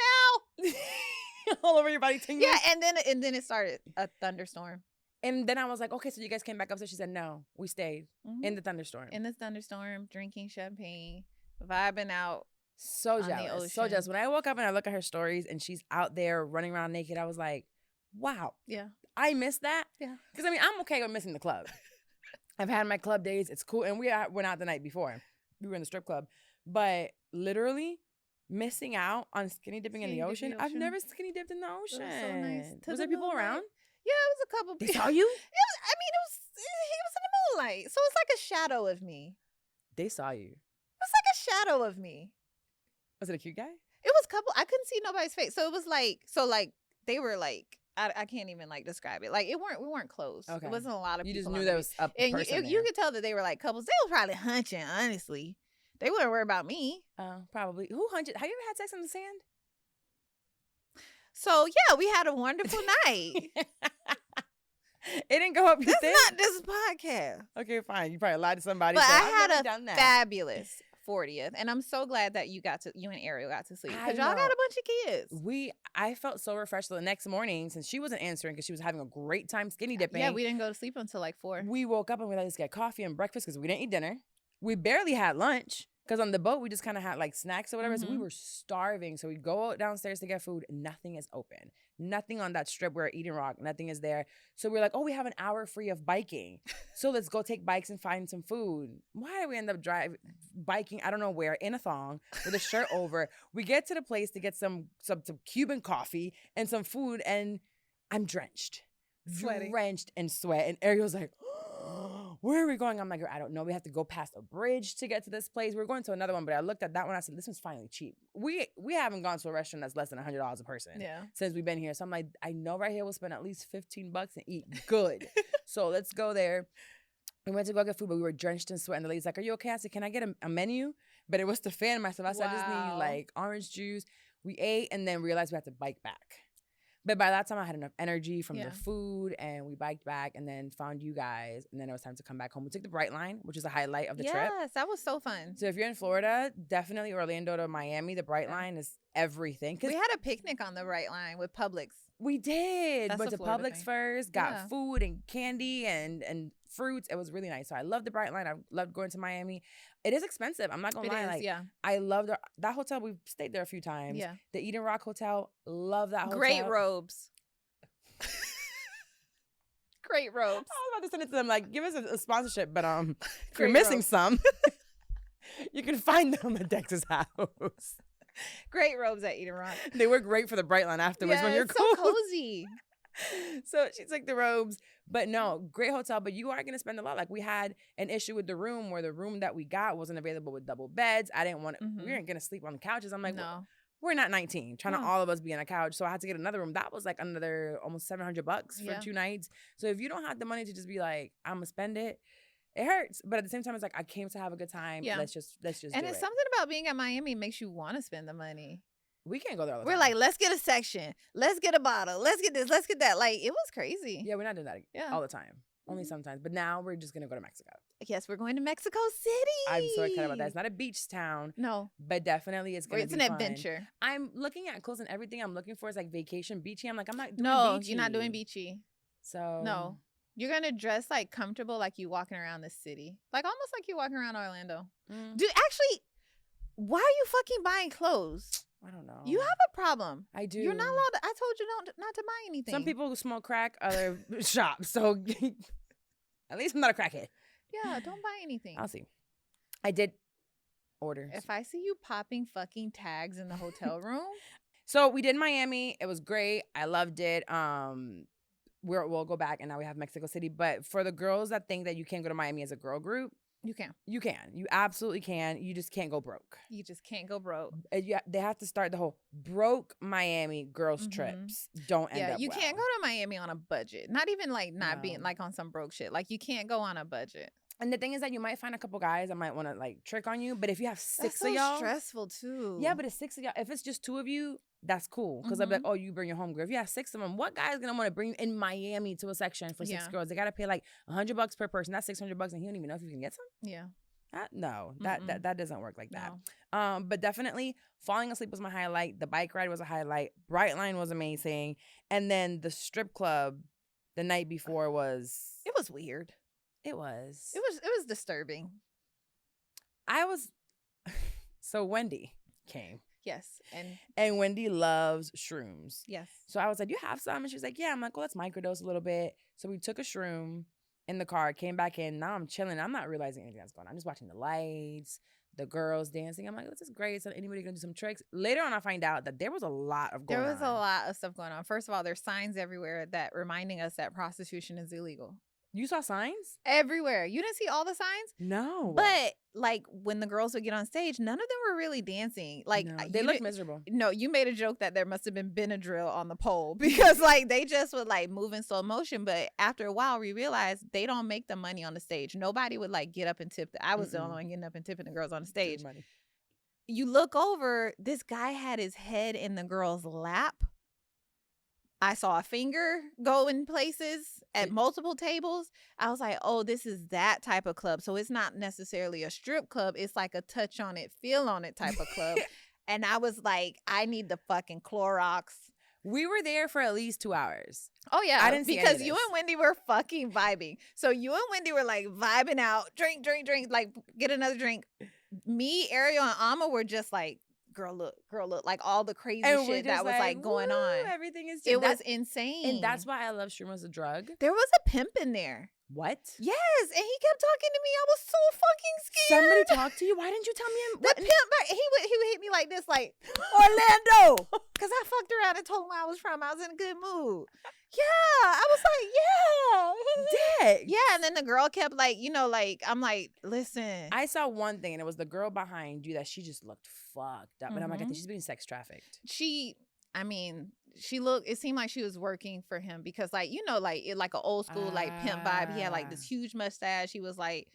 now. All over your body tingling. Yeah, and then it started a thunderstorm. And then I was like, okay, so you guys came back up. So she said, no, we stayed in the thunderstorm. In the thunderstorm, drinking champagne, vibing out. So jealous. So jealous. When I woke up and I look at her stories and she's out there running around naked, I was like, wow. Yeah. I missed that. Yeah. Because I mean, I'm okay with missing the club. I've had my club days. It's cool. And we went out the night before. We were in the strip club. But literally missing out on skinny dipping in the ocean. I've never skinny dipped in the ocean. It was so nice. Was there people around? Yeah, it was a couple They people. saw you? He was in the moonlight. So it's like a shadow of me. They saw you. It's like a shadow of me. Was it a cute guy? It was a couple. I couldn't see nobody's face. So it was like, they were like, I can't even like describe it. Like we weren't close. Okay. It wasn't a lot of You people. just knew there was a and person you could tell that they were like couples. They were probably hunching, honestly. They wouldn't worry about me. Probably. Who hunted? Have you ever had sex in the sand? So yeah, we had a wonderful night. It didn't go up your That's thing? not this podcast. Okay, fine. You probably lied to somebody. But so I I've had never a done that. fabulous, 40th, and I'm so glad that you and Ariel got to sleep I because y'all got know. a bunch of kids. I felt so refreshed. So the next morning, since she wasn't answering because she was having a great time skinny dipping. Yeah, we didn't go to sleep until like 4. We woke up and we like, let's get coffee and breakfast because we didn't eat dinner. We barely had lunch because on the boat we just kind of had like snacks or whatever. So we were starving. So we go downstairs to get food. Nothing is open. Nothing on that strip where Eden Rock. Nothing is there. So we're like, oh, we have an hour free of biking. So let's go take bikes and find some food. Why did we end up biking? I don't know where, in a thong with a shirt over. We get to the place to get some Cuban coffee and some food, and I'm drenched. Sweating. Drenched in sweat. And Ariel's like, where are we going? I'm like, I don't know. We have to go past a bridge to get to this place. We're going to another one, but I looked at that one. I said, this one's finally cheap. We haven't gone to a restaurant that's less than $100 a person since we've been here. So I'm like, I know right here we'll spend at least $15 and eat good. So let's go there. We went to go get food, but we were drenched in sweat. And the lady's like, are you okay? I said, can I get a menu? But it was to fan myself. I said, I just need like orange juice. We ate and then realized we had to bike back. But by that time, I had enough energy from the food, and we biked back and then found you guys, and then it was time to come back home. We took the Bright Line, which is a highlight of the trip. Yes, that was so fun. So if you're in Florida, definitely Orlando to Miami, the Bright Line is everything. We had a picnic on the Bright Line with Publix. We did. That's Went to Florida Publix thing. first, got food and candy and fruits. It was really nice. So I love the Bright Line. I loved going to Miami. It is expensive. I'm not going to lie. Like, I loved that hotel. We've stayed there a few times. Yeah. The Eden Rock Hotel. Love that hotel. Great robes. Great robes. I was about to send it to them like, give us a sponsorship, but if you're missing some, you can find them at Dex's house. Great robes at Eden Rock. They work great for the Bright Line afterwards when you're cool. So cozy. So she took the robes, but no, great hotel. But you are going to spend a lot. Like we had an issue with the room where the room that we got wasn't available with double beds. I didn't want we weren't going to sleep on the couches. I'm like, no. We're not 19, trying to all of us be on a couch. So I had to get another room. That was like another almost $700 for 2 nights. So if you don't have the money to just be like, I'm gonna spend it, it hurts. But at the same time, it's like I came to have a good time. Yeah. Let's just and do it's something about being at Miami makes you want to spend the money. We can't go there all the time. We're like, let's get a section. Let's get a bottle. Let's get this. Let's get that. Like, it was crazy. Yeah, we're not doing that all the time. Only sometimes. But now we're just going to go to Mexico. Yes, we're going to Mexico City. I'm so excited about that. It's not a beach town. No. But definitely it's going to be fun. It's an adventure. I'm looking at clothes and everything I'm looking for is like vacation beachy. I'm like, I'm not doing beachy. You're not doing beachy. So. No. You're going to dress like comfortable like you walking around the city. Like almost like you're walking around Orlando. Dude, actually, why are you fucking buying clothes? I don't know. You have a problem. I do. You're not allowed to. I told you not to buy anything. Some people smoke crack, other shop. So at least I'm not a crackhead. Yeah, don't buy anything. I'll see. I did order. If I see you popping fucking tags in the hotel room. So we did Miami. It was great. I loved it. We'll go back and now we have Mexico City. But for the girls that think that you can't go to Miami as a girl group, you can. You can. You absolutely can. You just can't go broke. You just can't go broke. They have to start the whole broke Miami girls trips. Don't end up Yeah, you can't go to Miami on a budget. Not even like being like on some broke shit. Like you can't go on a budget. And the thing is that you might find a couple guys that might want to like trick on you. But if you have 6 that's of y'all. That's stressful too. Yeah, but it's 6 of y'all. If it's just 2 of you, that's cool. Because I'll be like, oh, you bring your homegirl. If you have 6 of them, what guy is going to want to bring in Miami to a section for 6 girls? They got to pay like $100 per person. That's $600 and he don't even know if you can get some. Yeah. No, that doesn't work like that. But definitely falling asleep was my highlight. The bike ride was a highlight. Bright Line was amazing. And then the strip club the night before was... It was weird. It was. It was disturbing. So Wendy came. Yes. And Wendy loves shrooms. Yes. So I was like, you have some? And she was like, yeah. I'm like, well, let's microdose a little bit. So we took a shroom in the car, came back in. Now I'm chilling. I'm not realizing anything that's going on. I'm just watching the lights, the girls dancing. I'm like, this is great. So anybody gonna do some tricks? Later on, I find out that there was a lot of going on. There was a lot of stuff going on. First of all, there's signs everywhere that reminding us that prostitution is illegal. You saw signs? Everywhere. You didn't see all the signs? No. But like when the girls would get on stage, none of them were really dancing. Like no, they looked miserable. No, you made a joke that there must have been Benadryl on the pole because like they just would like move in slow motion. But after a while, we realized they don't make the money on the stage. Nobody would like get up and tip. I was the only one getting up and tipping the girls on the stage. You look over, this guy had his head in the girl's lap. I saw a finger go in places at multiple tables. I was like, oh, this is that type of club. So it's not necessarily a strip club. It's like a touch on it, feel on it type of club. And I was like, I need the fucking Clorox. We were there for at least 2 hours. Oh, yeah. I didn't see any because of you this. and Wendy were fucking vibing. So you and Wendy were like vibing out, drink, like get another drink. Me, Ariel, and Amma were just like, girl, look, like all the crazy And we're shit that just was like going woo, on. Everything is It was insane. And that's why I love shroom as a drug. There was a pimp in there. What? Yes, and he kept talking to me. I was so fucking scared. Somebody talked to you? Why didn't you tell me? The pimp, he would hit me like this, like Orlando. because I fucked around and told him where I was from. I was in a good mood. Yeah, I was like, Dick. yeah. And then the girl kept like, like I'm like, listen. I saw one thing, and it was the girl behind you that she just looked fucked up. And I'm like, I Mhm. think she's being sex trafficked. It seemed like she was working for him because like, like an old school like pimp vibe. He had like this huge mustache. He was like,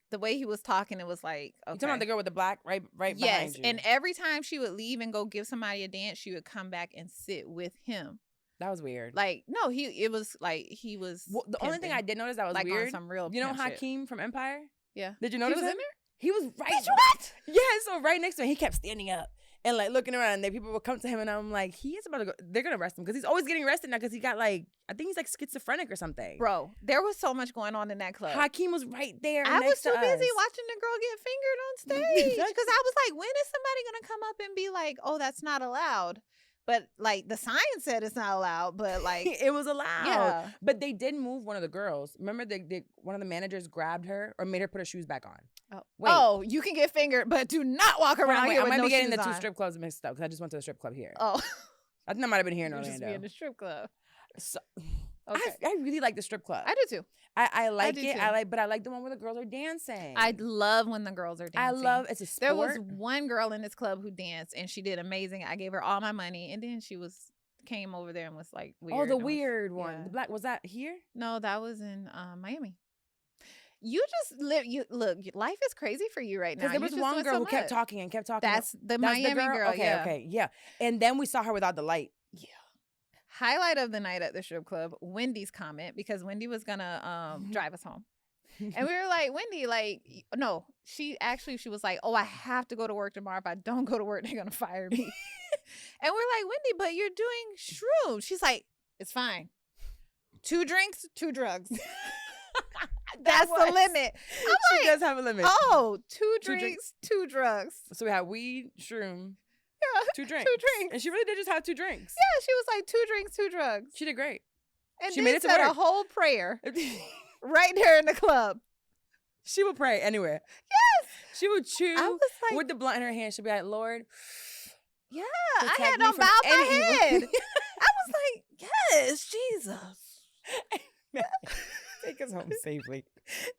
the way he was talking, it was like, okay. You talking about the girl with the black right Yes, behind you? and every time she would leave and go give somebody a dance, she would come back and sit with him. that was weird. Like, no, he was Well, the only thing I did notice that was like weird. on some real You know pimp shit. Hakeem from Empire? Yeah. Did you He notice was him? in there? He was right. Bitch, what? Yeah, so right next to him, he kept standing up and like looking around, and then people would come to him, and I'm like, he is about to go. They're gonna arrest him because he's always getting arrested now because he got like, I think he's like schizophrenic or something. Bro, there was so much going on in that club. Hakeem was right there. I was next too to busy us. watching the girl get fingered on stage because I was like, when is somebody gonna come up and be like, oh, that's not allowed? But like the sign said it's not allowed, but like it was allowed. yeah. But they did move one of the girls. Remember, one of the managers grabbed her or made her put her shoes back on. Oh. Wait. Oh, you can get fingered, but do not walk around Wait, here I with might no be getting shoes the two on. strip clubs mixed up because I just went to the strip club here. Oh, I think I might have been here in you just Orlando. be in the strip club. So, Okay. I really like the strip club. I do too. I like do it. too. But I like the one where the girls are dancing. I love when the girls are dancing. it's a sport. There was one girl in this club who danced and she did amazing. I gave her all my money and then she came over there and was like weird. Oh, the and was- weird one. yeah. The black, was that here? No, that was in Miami. You just live. Look. Life is crazy for you right now. Because there You was just one doing girl so who kept much. talking and kept talking. That's the That's Miami girl. Okay, yeah. okay, yeah. And then we saw her without the light. Yeah. Highlight of the night at the strip club, Wendy's comment, because Wendy was gonna drive us home. And we were like, Wendy, like, no, she was like, oh, I have to go to work tomorrow. If I don't go to work, they're gonna fire me. And we're like, Wendy, but you're doing shrooms. She's like, it's fine. 2 drinks, 2 drugs. That's the limit. I'm She like, does have a limit. oh, 2 Two drinks. drinks, 2 drugs. So we had weed, shroom, Yeah, 2 drinks. 2 drinks. And she really did just have 2 drinks. Yeah, she was like 2 drinks, 2 drugs. She did great. And she then made it to said a work. whole prayer right there in the club. She would pray anywhere. Yes. She would chew I was like, with the blunt in her hand. She'd be like, Lord, yeah, I protect had me to from bow my any evil." head. I was like, yes, Jesus. take us home safely.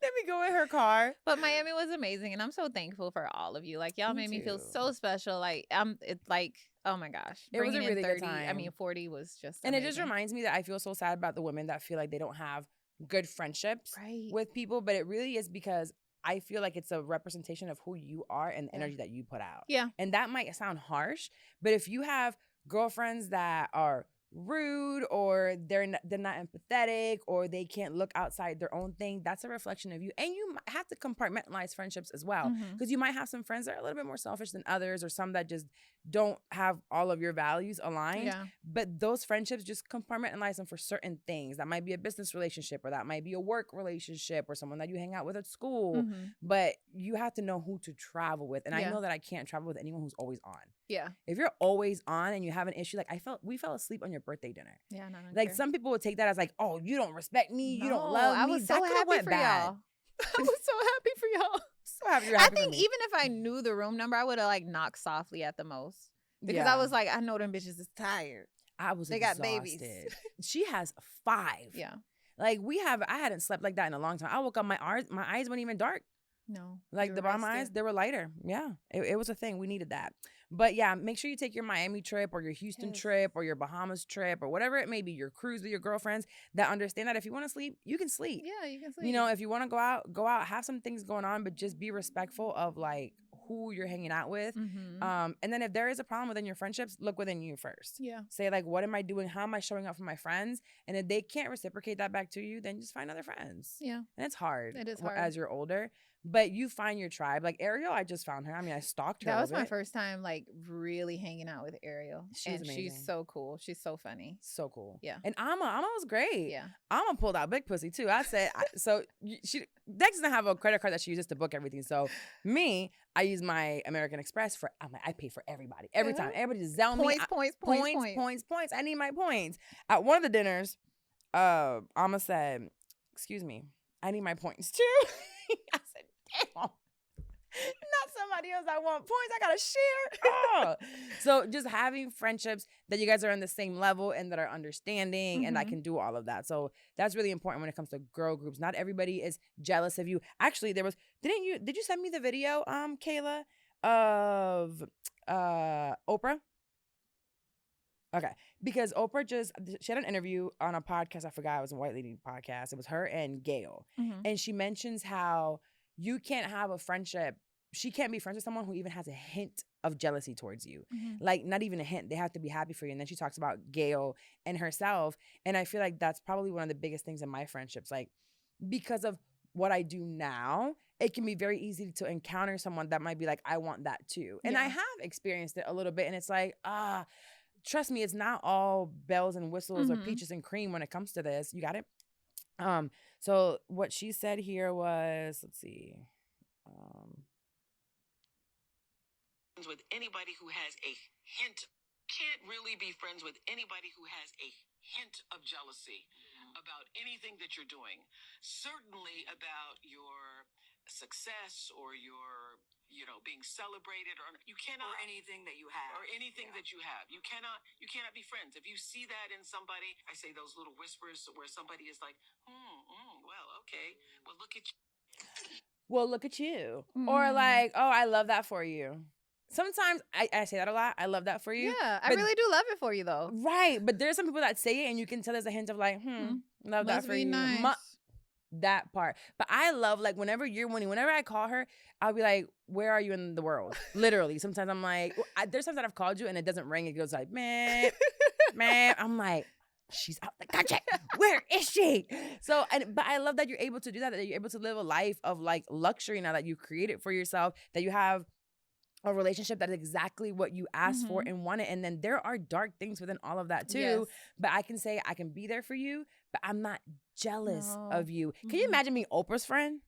Then we go in her car. But Miami was amazing, and I'm so thankful for all of you. Like y'all Me made me feel too. so special. Like it's like, oh my gosh, It was a bringing in really good 30. I time. mean, 40 was just And it just amazing. reminds me that I feel so sad about the women that feel like they don't have good friendships right. with people. But it really is because I feel like it's a representation of who you are and the Yeah. energy that you put out. Yeah. And that might sound harsh, but if you have girlfriends that are rude or they're not empathetic or they can't look outside their own thing, that's a reflection of you. And you might have to compartmentalize friendships as well, Mhm. because you might have some friends that are a little bit more selfish than others, or some that just don't have all of your values aligned. Yeah. But those friendships, just compartmentalize them for certain things. That might be a business relationship, or that might be a work relationship, or someone that you hang out with at school. Mhm. But you have to know who to travel with. And I Yeah. know that I can't travel with anyone who's always on. Yeah. If you're always on and you have an issue, like we fell asleep on your birthday dinner. Yeah. No, I don't Like care. some people would take that as like, oh, you don't respect me, you don't No, love me. I was That so coulda happy went for bad. y'all. I was so happy for y'all. So happy you're I happy for think me. even if I knew the room number, I would have like knocked softly at the most. Because Yeah. I was like, I know them bitches is tired. I was they got exhausted. babies. She has 5. Yeah. Like I hadn't slept like that in a long time. I woke up, my eyes weren't even dark. No. Like you the were bottom of my eyes, rested. they were lighter. Yeah, it was a thing. We needed that. But yeah, make sure you take your Miami trip or your Houston Yes. trip or your Bahamas trip or whatever it may be, your cruise with your girlfriends, that understand that if you want to sleep, you can sleep. Yeah, you can sleep. You know, if you want to go out, have some things going on, but just be respectful of like who you're hanging out with. Mm-hmm. And then if there is a problem within your friendships, look within you first. Yeah. Say like, what am I doing? How am I showing up for my friends? And if they can't reciprocate that back to you, then just find other friends. Yeah. And it's hard. It is hard. As you're older. But you find your tribe. Like Ariel, I just found her. I mean, I stalked her. That was my first time like really hanging out with Ariel. She was she's amazing. so cool. She's so funny. So cool. Yeah. And Amma was great. Yeah. Amma pulled out big pussy too. I said, Dex doesn't have a credit card that she uses to book everything. So me, I use my American Express for, I pay for everybody. Every time. Everybody just zell me. Points. I need my points. At one of the dinners, Amma said, excuse me, I need my points too. I said, damn. Not somebody else. I want points. I gotta share. Oh. So just having friendships that you guys are on the same level and that are understanding and that can do all of that. So that's really important when it comes to girl groups. Not everybody is jealous of you. Actually, did you send me the video, Kayla, of Oprah? Okay. Because Oprah she had an interview on a podcast. I forgot. It was a White Lady podcast. It was her and Gail. Mm-hmm. And she mentions how you can't have a friendship. She can't be friends with someone who even has a hint of jealousy towards you. Mm-hmm. Like, not even a hint. They have to be happy for you. And then she talks about Gail and herself. And I feel like that's probably one of the biggest things in my friendships. Like, because of what I do now, it can be very easy to encounter someone that might be like, I want that too. And I have experienced it a little bit. And it's like, trust me, it's not all bells and whistles or peaches and cream when it comes to this. You got it? So what she said here was, let's see. With anybody who has a hint, can't really be friends with anybody who has a hint of jealousy about anything that you're doing. Certainly about your success or your, being celebrated, or you cannot, or anything that you have, that you have. You cannot be friends. If you see that in somebody, I say those little whispers where somebody is like, well, okay, well, look at you. Well, look at you. Or like, oh, I love that for you. Sometimes I say that a lot. I love that for you. Yeah, I really do love it for you though. Right. But there's some people that say it and you can tell there's a hint of like, love that for you. Nice. That part. But I love like whenever you're winning, whenever I call her, I'll be like, where are you in the world? Literally. Sometimes I'm like, there's times that I've called you and it doesn't ring. It goes like, man. I'm like, she's out the country. Where is she? So, but I love that you're able to do that you're able to live a life of like luxury now that you created for yourself, that you have a relationship that is exactly what you asked for and wanted. And then there are dark things within all of that too. Yes. But I can say I can be there for you, but I'm not jealous of you. Can you imagine being Oprah's friend?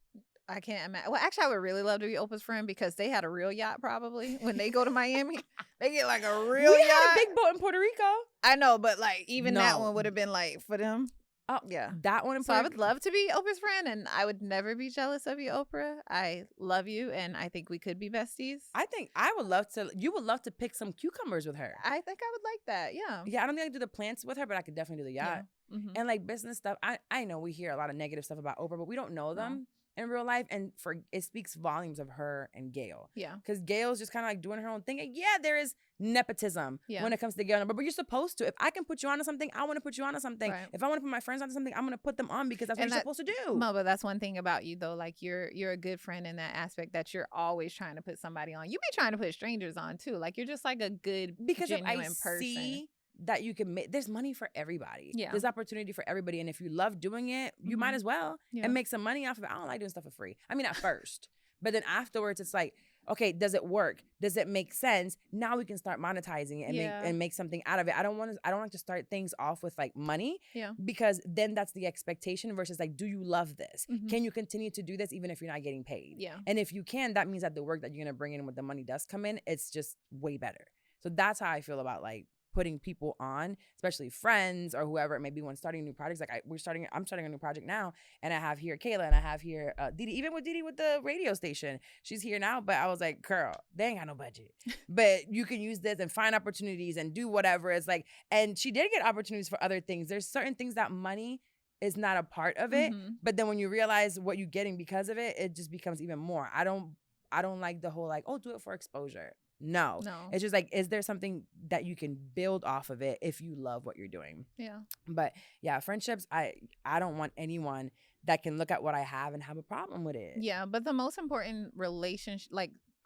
I can't imagine. Well, actually, I would really love to be Oprah's friend because they had a real yacht probably. When they go to Miami, they get like a real yacht. We had a big boat in Puerto Rico. I know, but like even that one would have been like for them. Oh, yeah. That one in So Puerto I would love to be Oprah's friend, and I would never be jealous of you, Oprah. I love you, and I think we could be besties. I think I would love to. You would love to pick some cucumbers with her. I think I would like that. Yeah. Yeah, I don't think I can do the plants with her, but I could definitely do the yacht. Yeah. Mm-hmm. And like business stuff. I know we hear a lot of negative stuff about Oprah, but we don't know them in real life. And it speaks volumes of her and Gail. Yeah. Because Gail's just kind of like doing her own thing. And yeah, there is nepotism when it comes to Gail. But you're supposed to. If I can put you onto something, I want to put you onto something. Right. If I want to put my friends onto something, I'm going to put them on because that's what you're supposed to do. No, but that's one thing about you though. Like you're a good friend in that aspect that you're always trying to put somebody on. You be trying to put strangers on too. Like you're just like a good, genuine person. See that you can make, there's money for everybody. Yeah. There's opportunity for everybody. And if you love doing it, you might as well and make some money off of it. I don't like doing stuff for free. I mean, at first, but then afterwards it's like, okay, does it work? Does it make sense? Now we can start monetizing it and make something out of it. I don't like to start things off with like money because then that's the expectation versus like, do you love this? Can you continue to do this even if you're not getting paid? Yeah. And if you can, that means that the work that you're going to bring in when the money does come in, it's just way better. So that's how I feel about like putting people on, especially friends or whoever it may be when starting new projects. Like I'm starting a new project now, and I have here Kayla and I have here Didi. Even with Didi with the radio station, she's here now. But I was like, girl, they ain't got no budget, but you can use this and find opportunities and do whatever. It's like, and she did get opportunities for other things. There's certain things that money is not a part of it, but then when you realize what you're getting because of it, it just becomes even more. I don't like the whole like, oh, do it for exposure. No. It's just like, is there something that you can build off of it if you love what you're doing? Yeah. But yeah, friendships, I don't want anyone that can look at what I have and have a problem with it. Yeah, but the most important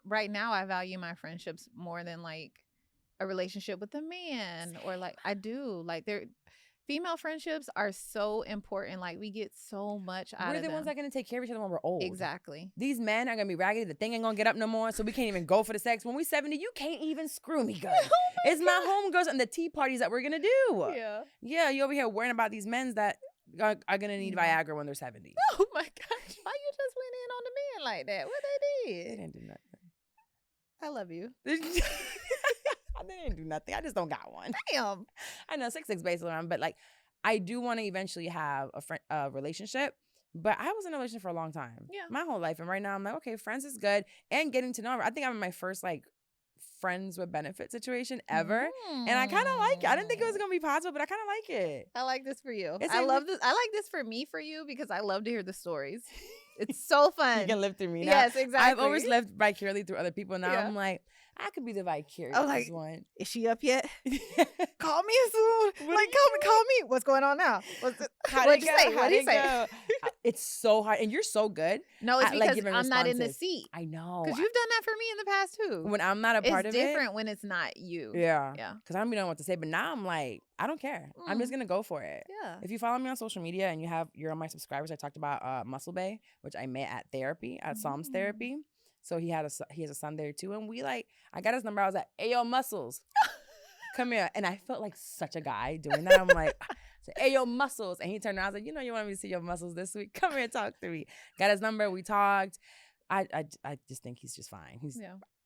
right now I value my friendships more than like a relationship with a man or like I do. Like female friendships are so important. Like we get so much out We're of the them. ones that are going to take care of each other when we're old. Exactly. These men are going to be raggedy. The thing ain't going to get up no more, so we can't even go for the sex. When we 70, you can't even screw me good. It's my homegirls and the tea parties that we're going to do. Yeah. Yeah, you over here worrying about these men that are going to need Viagra when they're 70. Oh my gosh. Why you just went in on the men like that? What they They did? didn't do nothing. I love you. They didn't do nothing. I just don't got one. Damn. I know 6'6" basically around, but like I do want to eventually have a relationship. But I was in a relationship for a long time. Yeah. My whole life. And right now I'm like, okay, friends is good. And getting to know her. I think I'm in my first like friends with benefit situation ever. And I kind of like it. I didn't think it was going to be possible, but I kind of like it. I like this for you. It's I like- love this. I like this for me for you because I love to hear the stories. It's so fun. You can live through me now. Yes, exactly. I've always lived vicariously through other people. Now Yeah. I'm like, I could be the vicarious like, one. Is she up yet? Call me soon. Like, call me. What's going on now? What'd you say? What'd he say? It's so hard. And you're so good. No, it's like, because giving I'm not in the responses. seat. I know. Because you've done that for me in the past too. When I'm not a part It's of it. different when it's not you. Yeah. Yeah. Because I don't even know what to say. But now I'm like, I don't care. I'm just going to go for it. Yeah. If you follow me on social media and you're on my subscribers, I talked about Muscle Bay, which I met at therapy, at Psalms Therapy. So he has a son there too. And I got his number. I was like, hey, yo, Muscles, come here. And I felt like such a guy doing that. I'm like, hey, yo, Muscles. And he turned around. I was like, you want me to see your muscles this week? Come here and talk to me. Got his number. We talked. I just think he's just fine. He's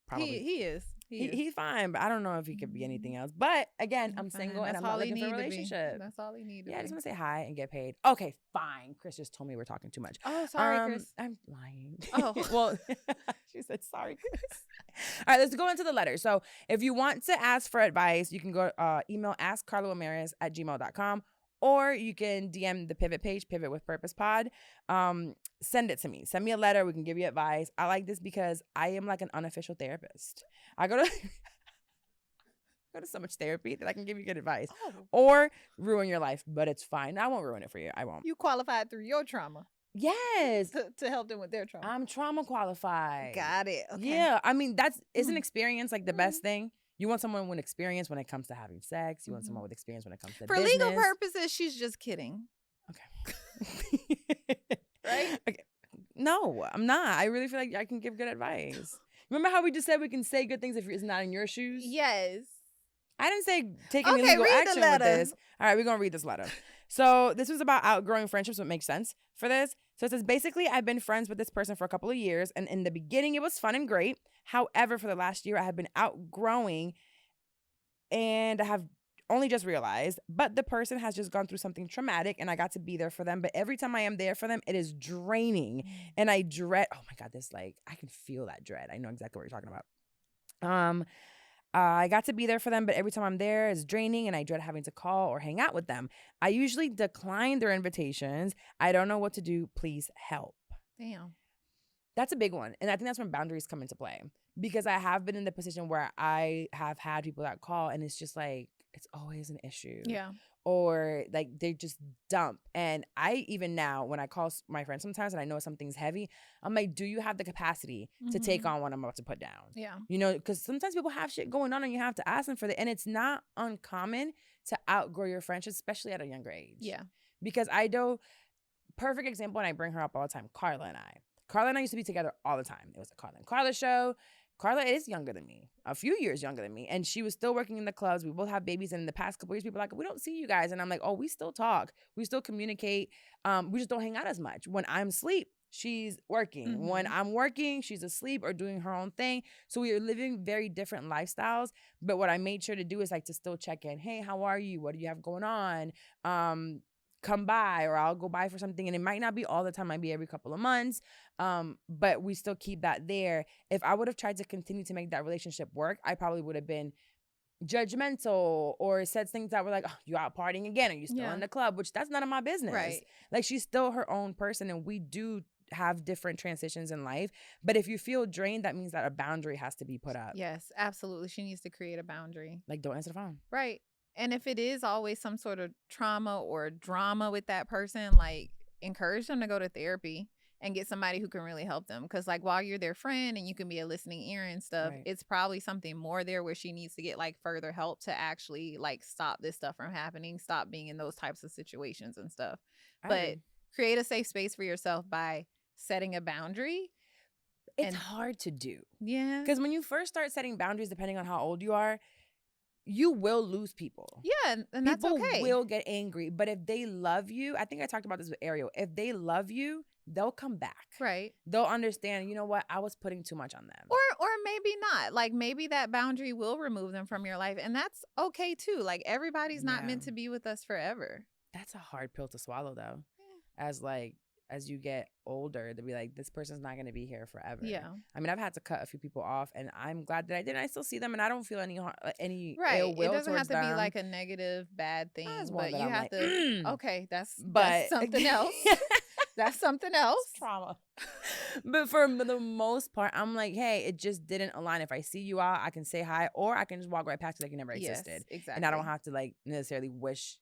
probably. He is. He's fine, but I don't know if he could be anything else. But again, I'm single and I'm not looking for a relationship. That's all he needed. Yeah, I just want to say hi and get paid. Okay, fine. Chris just told me we're talking too much. Oh, sorry, Chris. I'm lying. Oh. Well, she said sorry, Chris. All right, let's go into the letter. So if you want to ask for advice, you can go email askcarlaramirez@gmail.com. Or you can DM the Pivot page, Pivot with Purpose Pod. Send it to me. Send me a letter. We can give you advice. I like this because I am like an unofficial therapist. I go to so much therapy that I can give you good advice or ruin your life, but it's fine. I won't ruin it for you. I won't. You qualified through your trauma Yes. to help them with their trauma. I'm trauma qualified. Got it. Okay. Yeah. I mean, isn't experience like the best thing? You want someone with experience when it comes to having sex. You want someone with experience when it comes to For business. legal purposes, she's just kidding. Okay. Right? Okay. No, I'm not. I really feel like I can give good advice. Remember how we just said we can say good things if it's not in your shoes? Yes. I didn't say take any Okay, legal read the action with letter. this. All right, we're going to read this letter. So this was about outgrowing friendships, so it makes sense for this. So it says, basically, I've been friends with this person for a couple of years, and in the beginning, it was fun and great. However, for the last year, I have been outgrowing, and I have only just realized, but the person has just gone through something traumatic, and I got to be there for them. But every time I am there for them, it is draining, and I dread, oh my God, I can feel that dread. I know exactly what you're talking about. I got to be there for them, but every time I'm there, it's draining, and I dread having to call or hang out with them. I usually decline their invitations. I don't know what to do. Please help. Damn. That's a big one. And I think that's when boundaries come into play, because I have been in the position where I have had people that call, and it's just like, it's always an issue. Yeah. Or like they just dump. And I even now, when I call my friends sometimes and I know something's heavy, I'm like, do you have the capacity to take on what I'm about to put down? Yeah. Because sometimes people have shit going on and you have to ask them for that. And it's not uncommon to outgrow your friendships, especially at a younger age. Yeah. Because I know, perfect example, and I bring her up all the time, Carla and I used to be together all the time. It was the Carla and Carla show. Carla is younger than me, a few years younger than me. And she was still working in the clubs. We both have babies. And in the past couple years, people are like, we don't see you guys. And I'm like, oh, we still talk. We still communicate. We just don't hang out as much. When I'm asleep, she's working. When I'm working, she's asleep or doing her own thing. So we are living very different lifestyles. But what I made sure to do is like to still check in. Hey, how are you? What do you have going on? Come by, or I'll go by for something. And it might not be all the time, might be every couple of months. But we still keep that there. If I would have tried to continue to make that relationship work, I probably would have been judgmental or said things that were like, oh, you out partying again? Are you still in the club? Which that's none of my business. Right. Like, she's still her own person, and we do have different transitions in life. But if you feel drained, that means that a boundary has to be put up. Yes, absolutely. She needs to create a boundary. Like, don't answer the phone. Right. And if it is always some sort of trauma or drama with that person, like, encourage them to go to therapy. and get somebody who can really help them. Because like while you're their friend and you can be a listening ear and stuff, Right. it's probably something more there where she needs to get like further help to actually like stop this stuff from happening, stop being in those types of situations and stuff. I But agree. create a safe space for yourself by setting a boundary. It's and- hard to do. Yeah. Because when you first start setting boundaries, depending on how old you are, you will lose people. Yeah, and that's People okay. will get angry. But if they love you, I think I talked about this with Ariel. If they love you, they'll come back. Right. They'll understand, you know what? I was putting too much on them. Or maybe not. Like maybe that boundary will remove them from your life, and that's okay too. Like everybody's not meant Yeah. to be with us forever. That's a hard pill to swallow, though. As you get older, to be like, this person's not going to be here forever. Yeah. I mean, I've had to cut a few people off, and I'm glad that I did. I still see them, and I don't feel any Right. ill will It doesn't have towards to be them. like a negative, bad thing, That's one but that you I'm have like, to. Okay, that's but something else. That's something else. Trauma. But for the most part, I'm like, hey, it just didn't align. If I see you out, I can say hi, or I can just walk right past you like you never Yes, existed. exactly. And I don't have to like necessarily wish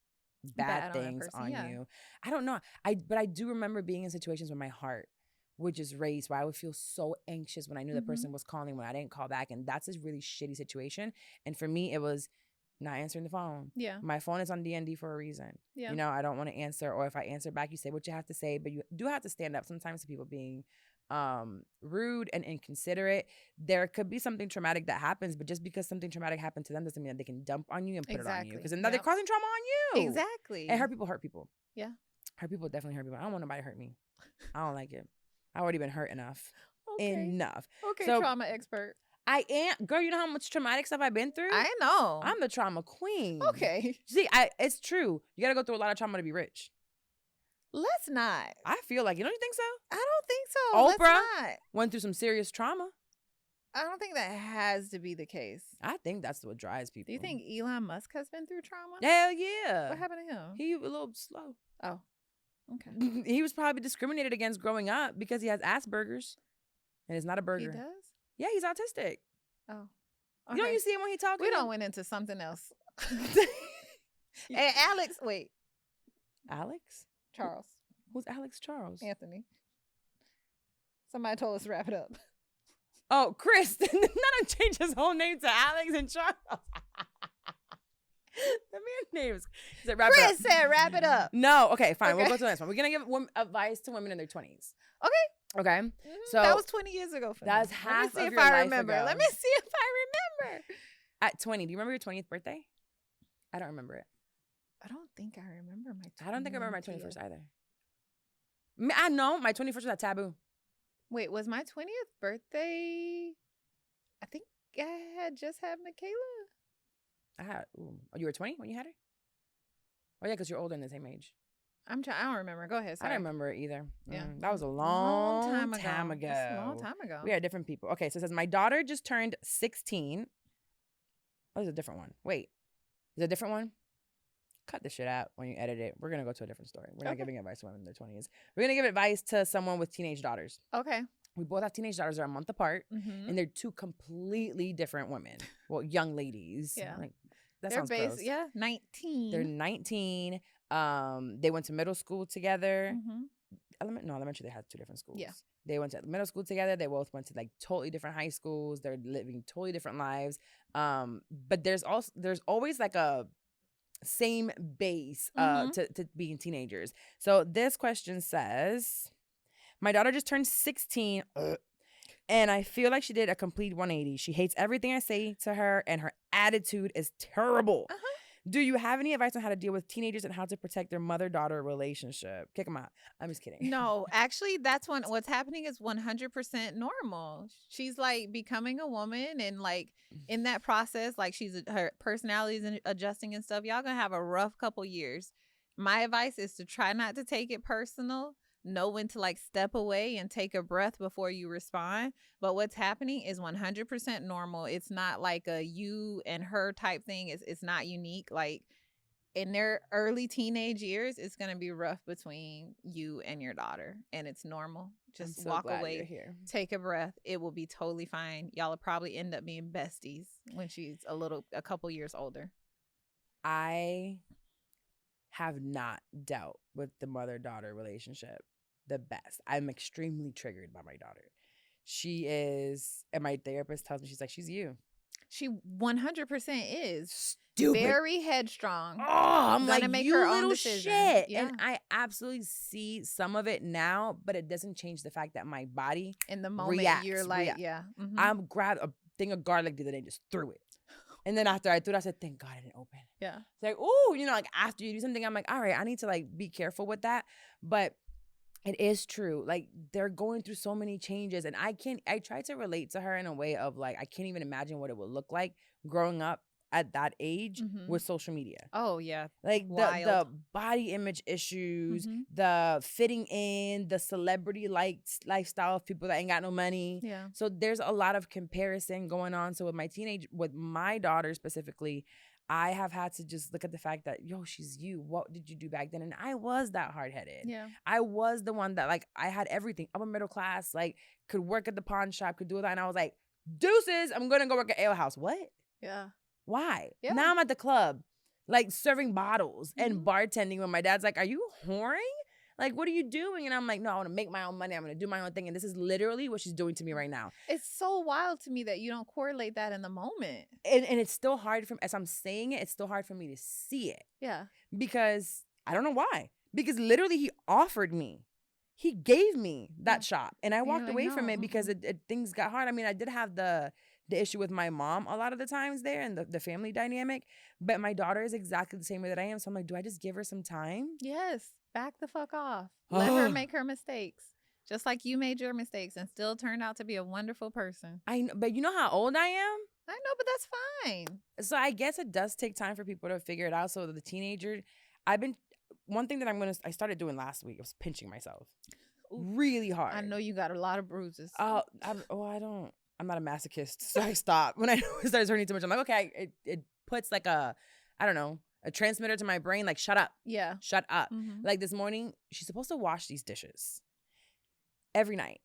Bad bad on that things person, on yeah. you. I don't know. But I do remember being in situations where my heart would just race, where I would feel so anxious when I knew the Mhm. person was calling, when I didn't call back. And that's a really shitty situation. And for me, it was not answering the phone. Yeah. My phone is on DND for a reason. Yeah. You know, I don't want to answer, or if I answer back, you say what you have to say, but you do have to stand up sometimes to people being rude and inconsiderate. There could be something traumatic that happens, but just because something traumatic happened to them doesn't mean that they can dump on you and put it on you, Exactly. because then they're Yep. causing trauma on you. Exactly. And hurt people. Yeah. Hurt people definitely hurt people. I don't want nobody to hurt me. I don't like it. I already been hurt enough. Okay. Enough. Okay, So- trauma expert. I am, girl. You know how much traumatic stuff I've been through. I know. I'm the trauma queen. okay. See, it's true. You got to go through a lot of trauma to be rich. Let's not. I feel like, you think so? I don't think so. Oprah? Let's not. Went through some serious trauma. I don't think that has to be the case. I think that's what drives people. Do you think Elon Musk has been through trauma? Hell yeah. What happened to him? He a little slow. Oh, okay. He was probably discriminated against growing up because he has Asperger's, and it's not a burger. He does? Yeah, he's autistic. Oh. You know, you see him when he talking. We don't went into something else. Hey, Alex, wait. Alex? Charles. Who's Alex Charles? Anthony. Somebody told us to wrap it up. Oh, Chris. Not to change his whole name to Alex and Charles. The man's name is. He said, wrap it up. Chris said wrap it up. No, okay, fine. We'll Okay. go to the next one. We're gonna give advice to women in their 20s. Okay. Okay. Mhm. So that was 20 years ago for that's me. half Let me see of if your I life remember. ago. Let me see if I remember. At 20, do you remember your 20th birthday? I don't remember it. I don't think I remember my 20th. I don't think I remember my 21st either. I know my 21st was at Taboo. Wait, was my 20th birthday? I think I had just had Michaela. Oh, you were 20 when you had her? Oh yeah, because you're older than the same age. I don't remember. Go ahead. I Sorry. don't remember it either. Yeah. That was a long time ago. That's a long time ago. We are different people. Okay, so it says my daughter just turned 16. Oh, there's a different one. Wait, is it a different one? Cut this shit out when you edit it. We're gonna go to a different story. We're not Okay. giving advice to women in their 20s. We're gonna give advice to someone with teenage daughters. Okay. We both have teenage daughters. They're a month apart, Mm-hmm. and they're two completely different women. Well, young ladies. Yeah. Like, that They're sounds gross. yeah, 19. They're 19. They went to middle school together. Mhm. Elementary, they had two different schools. Yeah. They went to middle school together. They both went to like totally different high schools. They're living totally different lives. But there's always like a same base to being teenagers. So this question says, my daughter just turned 16. And I feel like she did a complete 180. She hates everything I say to her, and her attitude is terrible. Uh-huh. Do you have any advice on how to deal with teenagers and how to protect their mother-daughter relationship? Kick them out. I'm just kidding. No, actually, that's what's happening is 100% normal. She's like becoming a woman, and like in that process, like her personality is adjusting and stuff. Y'all gonna have a rough couple years. My advice is to try not to take it personal. Know when to like step away and take a breath before you respond. But what's happening is 100% normal. It's not like a you and her type thing. It's not unique. Like in their early teenage years, it's going to be rough between you and your daughter, and it's normal. Just I'm so walk glad away, you're here. take a breath. It will be totally fine. Y'all will probably end up being besties when she's a couple years older. I have not dealt with the mother-daughter relationship. the best. I'm extremely triggered by my daughter. She is, and my therapist tells me, she's like, she's you. She 100% is. Stupid. Very headstrong. Oh, I'm Gonna like, make you her own little decisions. shit. Yeah. And I absolutely see some of it now, but it doesn't change the fact that my body, In the moment, you're reacts, like, reacts. yeah. Mhm. I grabbed a thing of garlic the other day and just threw it. And then after I threw it, I said, thank God I didn't open. Yeah. It's like, ooh, you know, like after you do something, I'm like, all right, I need to like be careful with that. But it is true. Like they're going through so many changes. And I try to relate to her in a way of like, I can't even imagine what it would look like growing up at that age Mhm. with social media. Oh, yeah. Like the Wild. body image issues, Mhm. the fitting in, the celebrity lifestyle of people that ain't got no money. Yeah. So there's a lot of comparison going on. So with my daughter specifically, I have had to just look at the fact that, yo, she's you. What did you do back then? And I was that hard-headed. Yeah. I was the one that like, I had everything, upper middle class, like could work at the pawn shop, could do that. And I was like, deuces, I'm going to go work at Ale House. What? Yeah. Why? Yeah. Now I'm at the club, like serving bottles and Mhm. bartending when my dad's like, are you whoring? Like, what are you doing? And I'm like, no, I want to make my own money. I'm going to do my own thing. And this is literally what she's doing to me right now. It's so wild to me that you don't correlate that in the moment. And it's still hard as I'm saying it, it's still hard for me to see it Yeah. because I don't know why. Because literally he offered me. He gave me that shop and I walked I away from know. it because things got hard. I mean, I did have the issue with my mom a lot of the times there and the family dynamic, but my daughter is exactly the same way that I am. So I'm like, do I just give her some time? Yes. Back the fuck off. Let her make her mistakes. Just like you made your mistakes and still turned out to be a wonderful person. I know, but you know how old I am? I know, but that's fine. So I guess it does take time for people to figure it out. So the teenager, one thing that I started doing last week was pinching myself really hard. I know you got a lot of bruises. I'm not a masochist, so I stop. When I know it starts hurting too much, I'm like, okay, it puts like a transmitter to my brain, like, shut up. Yeah. Shut up. Mhm. Like this morning, she's supposed to wash these dishes every night.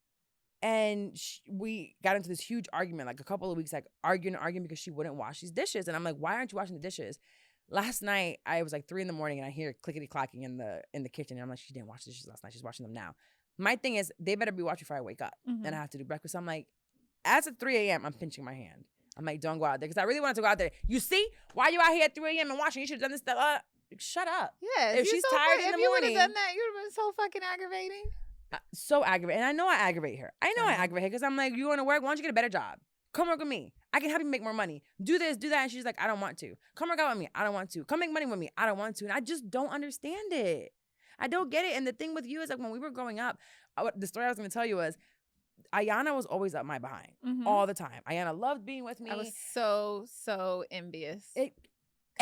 And we got into this huge argument, like a couple of weeks, like arguing because she wouldn't wash these dishes. And I'm like, why aren't you washing the dishes? Last night, I was like 3 a.m. and I hear clickety clacking in the kitchen. And I'm like, she didn't wash the dishes last night. She's washing them now. My thing is, they better be washed before I wake up. Mhm. And I have to do breakfast. So I'm like, as at 3 a.m., I'm pinching my hand. I'm like, don't go out there. Because I really wanted to go out there. You see? Why you out here at 3 a.m. and washing? You should have done this stuff. Shut up. Yeah. If she's tired in the if you would morning- have done that, you would have been so fucking aggravating. So aggravating. And I know I aggravate her. I know I aggravate her because I'm like, you want to work? Why don't you get a better job? Come work with me. I can help you make more money. Do this, do that. And she's like, I don't want to. Come work out with me. I don't want to. Come make money with me. I don't want to. And I just don't understand it. I don't get it. And the thing with you is like when we were growing up, the story I was going to tell you was Ayana was always up my behind Mhm. all the time. Ayana loved being with me. I was so envious. 'Cause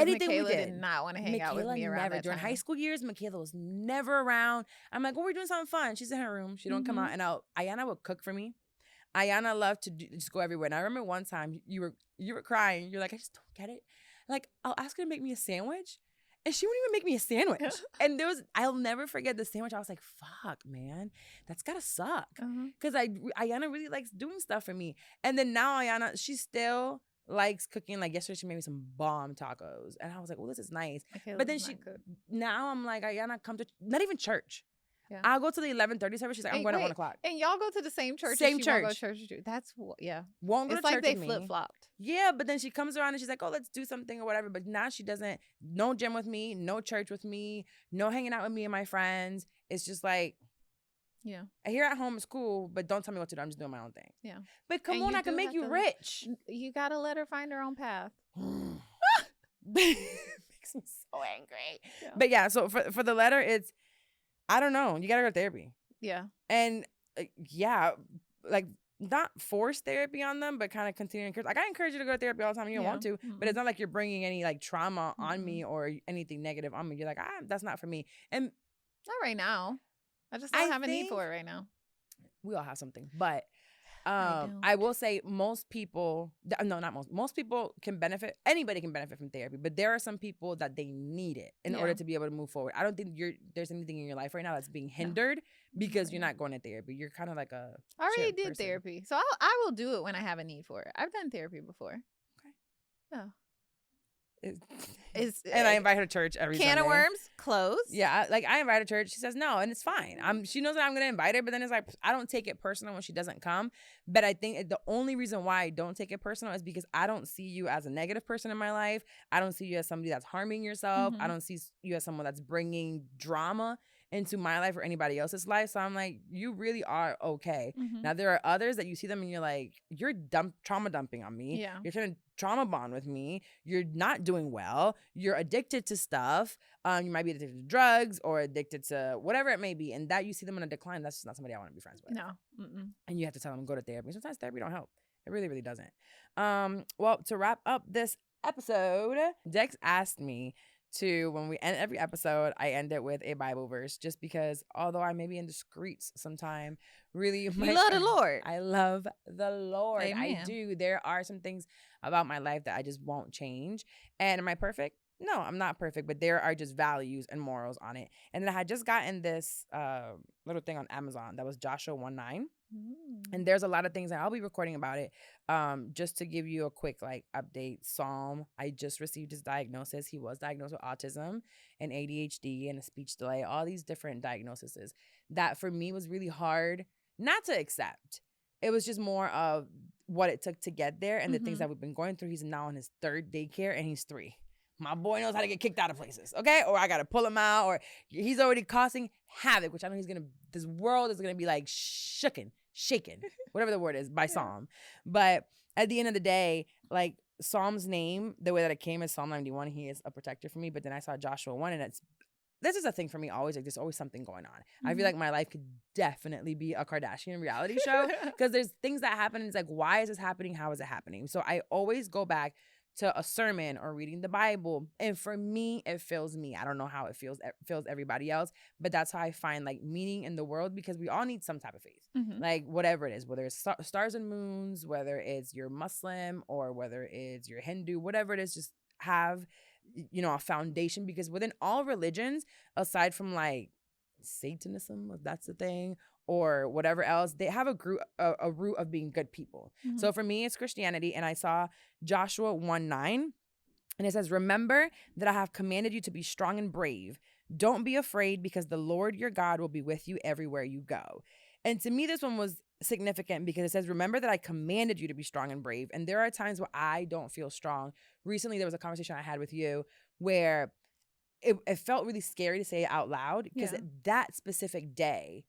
Anything Michaela we did. did not want to hang out with me around never. that During time. high school years, Michaela was never around. I'm like, well, we're doing something fun. She's in her room. She don't come Mhm. out. And Ayana would cook for me. Ayana loved to just go everywhere. And I remember one time you were crying. You're like, I just don't get it. Like, I'll ask her to make me a sandwich. And she wouldn't even make me a sandwich. And I'll never forget the sandwich. I was like, fuck, man, that's gotta suck. Because Ayana really likes doing stuff for me. And then now Ayana, she still likes cooking. Like yesterday, she made me some bomb tacos. And I was like, well, this is nice. But then now I'm like, Ayana, come to, not even church. Yeah. I'll go to the 11:30 service. She's like, I'm going at 1 o'clock. And y'all go to the same church. Same as she won't go to church. church too. That's yeah. Won't go It's to like church they with me. flip flopped. Yeah, but then she comes around and she's like, oh, let's do something or whatever. But now she doesn't, no gym with me, no church with me, no hanging out with me and my friends. It's just like, Yeah. here at home is cool, but don't tell me what to do. I'm just doing my own thing. Yeah. But come And on, you I can do make have you to- rich. You gotta let her find her own path. Makes me so angry. Yeah. But yeah, so for the letter, it's, I don't know. You got to go to therapy. Yeah. And yeah, like not force therapy on them, but kind of continue to encourage. Like I encourage you to go to therapy all the time. You don't want to, but it's not like you're bringing any like trauma on me or anything negative on me. You're like, that's not for me. And Not right now. I just don't have a need think- for it right now. we all have something. But don't. I will say most people, most people can benefit. Anybody can benefit from therapy, but there are some people that they need it in order to be able to move forward. I don't think there's anything in your life right now that's being hindered because you're not going to therapy. You're kind of like a I already chill did person. therapy. So I will do it when I have a need for it. I've done therapy before. And It's I invite her to church every can Sunday. of worms. close. Yeah, like I invited her. She says no, and it's fine. She knows that I'm gonna invite her, but then it's like I don't take it personal when she doesn't come. But I think the only reason why I don't take it personal is because I don't see you as a negative person in my life. I don't see you as somebody that's harming yourself. I don't see you as someone that's bringing drama into my life or anybody else's life. So I'm like, you really are okay. Now there are others that you see them and you're like, you're trauma dumping on me. Yeah. You're trying to trauma bond with me. You're not doing well. You're addicted to stuff. You might be addicted to drugs or addicted to whatever it may be. And that you see them in a decline, that's just not somebody I want to be friends with. No. Mm-mm. And you have to tell them, go to therapy. Sometimes therapy don't help. It really, really doesn't. Well, to wrap up this episode, Dex asked me to, when we end every episode, I end it with a Bible verse, just because although I may be indiscreet sometime, really You love the Lord. I love the Lord. I Amen. do. There are some things about my life that I just won't change. And am I perfect? No, I'm not perfect, but there are just values and morals on it. And then I had just gotten this little thing on Amazon that was Joshua 1:9. And there's a lot of things, and I'll be recording about it. Just to give you a quick update, Psalm, I just received his diagnosis. He was diagnosed with autism and ADHD and a speech delay, all these different diagnoses that for me was really hard not to accept. It was just more of what it took to get there and the things that we've been going through. He's now on his 3rd daycare and he's 3. My boy knows how to get kicked out of places, okay? Or I got to pull him out, or he's already causing havoc, which I know this world is going to be like shaken, whatever the word is, by Psalm. But at the end of the day, like Psalm's name, the way that it came is Psalm 91. He is a protector for me. But then I saw Joshua 1, and this is a thing for me always. Like there's always something going on. I feel like my life could definitely be a Kardashian reality show because there's things that happen. And it's like, why is this happening? How is it happening? So I always go back to a sermon or reading the Bible. And for me, it fills me. I don't know how it feels everybody else, but that's how I find like meaning in the world, because we all need some type of faith. Like whatever it is, whether it's stars and moons, whether it's you're Muslim or whether it's you're Hindu, whatever it is, just have, a foundation, because within all religions, aside from like Satanism, if that's the thing, or whatever else, they have a root of being good people. So for me, it's Christianity. And I saw Joshua 1:9, and it says, remember that I have commanded you to be strong and brave. Don't be afraid, because the Lord your God will be with you everywhere you go. And to me, this one was significant because it says, remember that I commanded you to be strong and brave. And there are times where I don't feel strong. Recently, there was a conversation I had with you where it felt really scary to say it out loud, because that specific day,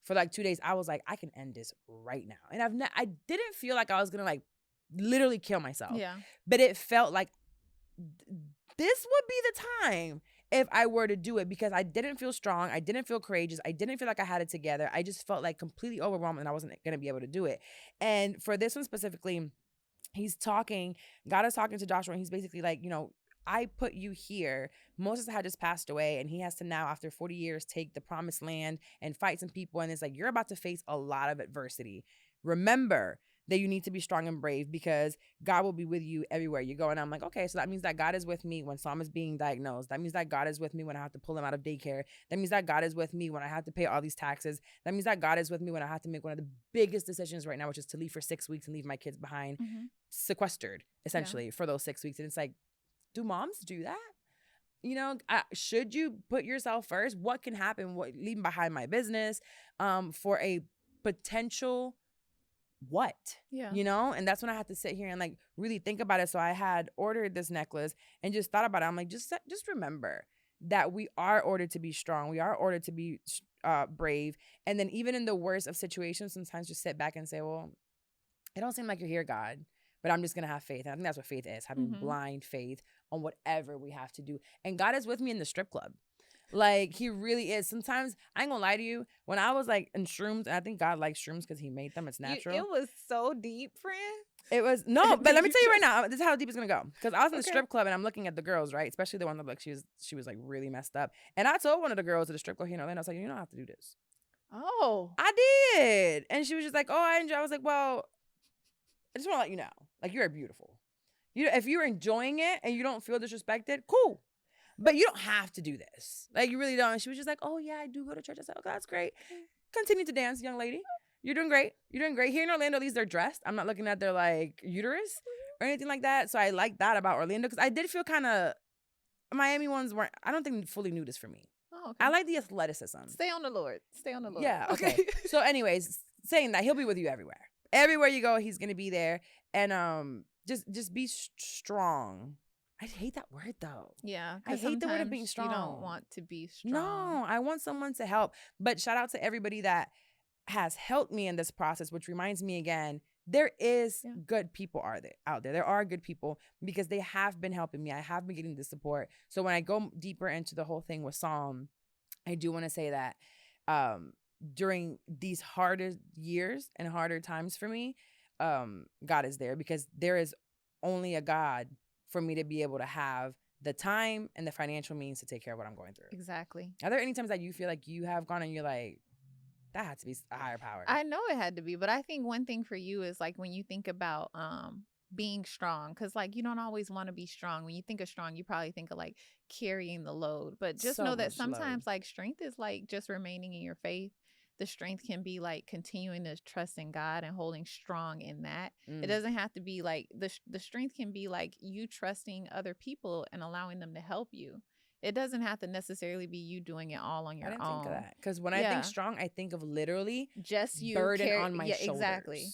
for like 2 days, I was like, I can end this right now. And I didn't feel like I was going to like literally kill myself. Yeah. But it felt like this would be the time if I were to do it, because I didn't feel strong. I didn't feel courageous. I didn't feel like I had it together. I just felt like completely overwhelmed and I wasn't going to be able to do it. And for this one specifically, God is talking to Joshua, and he's basically like, I put you here. Moses had just passed away, and he has to now, after 40 years, take the promised land and fight some people. And it's like, you're about to face a lot of adversity. Remember that you need to be strong and brave, because God will be with you everywhere you go. And I'm like, okay, so that means that God is with me when Psalm is being diagnosed. That means that God is with me when I have to pull him out of daycare. That means that God is with me when I have to pay all these taxes. That means that God is with me when I have to make one of the biggest decisions right now, which is to leave for 6 weeks and leave my kids behind, sequestered, essentially, for those 6 weeks. And it's like, do moms do that? Should you put yourself first? What can happen? Leaving behind my business for a potential what? Yeah. And that's when I had to sit here and like really think about it. So I had ordered this necklace and just thought about it. I'm like, just remember that we are ordered to be strong. We are ordered to be brave. And then even in the worst of situations, sometimes just sit back and say, well, it don't seem like you're here, God, but I'm just going to have faith. And I think that's what faith is, having blind faith on whatever we have to do. And God is with me in the strip club. Like, he really is. Sometimes, I ain't gonna lie to you, when I was like in shrooms, and I think God likes shrooms because he made them, it's natural. It was so deep, friend. It was, no, but let me tell you right now, this is how deep it's gonna go. Because I was in the strip club and I'm looking at the girls, right? Especially the one that looked, she was like really messed up. And I told one of the girls at the strip club here in Orlando, I was like, you don't have to do this. Oh. I did. And she was just like, oh, I enjoy. I was like, well, I just want to let you know, like, you're beautiful. If you're enjoying it and you don't feel disrespected, cool. But you don't have to do this. Like, you really don't. And she was just like, oh, yeah, I do go to church. I said, okay, that's great. Continue to dance, young lady. You're doing great. You're doing great. Here in Orlando, at least they're dressed. I'm not looking at their, like, uterus or anything like that. So I like that about Orlando, because I did feel kind of, Miami ones weren't. I don't think fully nude is for me. Oh, okay. I like the athleticism. Stay on the Lord. Stay on the Lord. Yeah. Okay. So, anyways, saying that, he'll be with you everywhere. Everywhere you go, he's gonna be there, and just be strong. I hate that word though. Yeah. I hate the word of being sometimes You strong. don't want to be strong. No, I want someone to help. But shout out to everybody that has helped me in this process, which reminds me again, there is good people out there. There are good people because they have been helping me. I have been getting the support. So when I go deeper into the whole thing with Psalm, I do want to say that during these harder years and harder times for me, God is there because there is only a God for me to be able to have the time and the financial means to take care of what I'm going through. Exactly. Are there any times that you feel like you have gone and you're like, that had to be a higher power? I know it had to be, but I think one thing for you is like when you think about being strong, because like you don't always want to be strong. When you think of strong, you probably think of like carrying the load. But just So know that much sometimes load. like strength is like just remaining in your faith. The strength can be like continuing to trust in God and holding strong in that. It doesn't have to be like the strength can be like you trusting other people and allowing them to help you. It doesn't have to necessarily be you doing it all on your I own. didn't think of that. Because when I Yeah. think strong, I think of literally Just you burden carry- on my yeah, shoulders. exactly.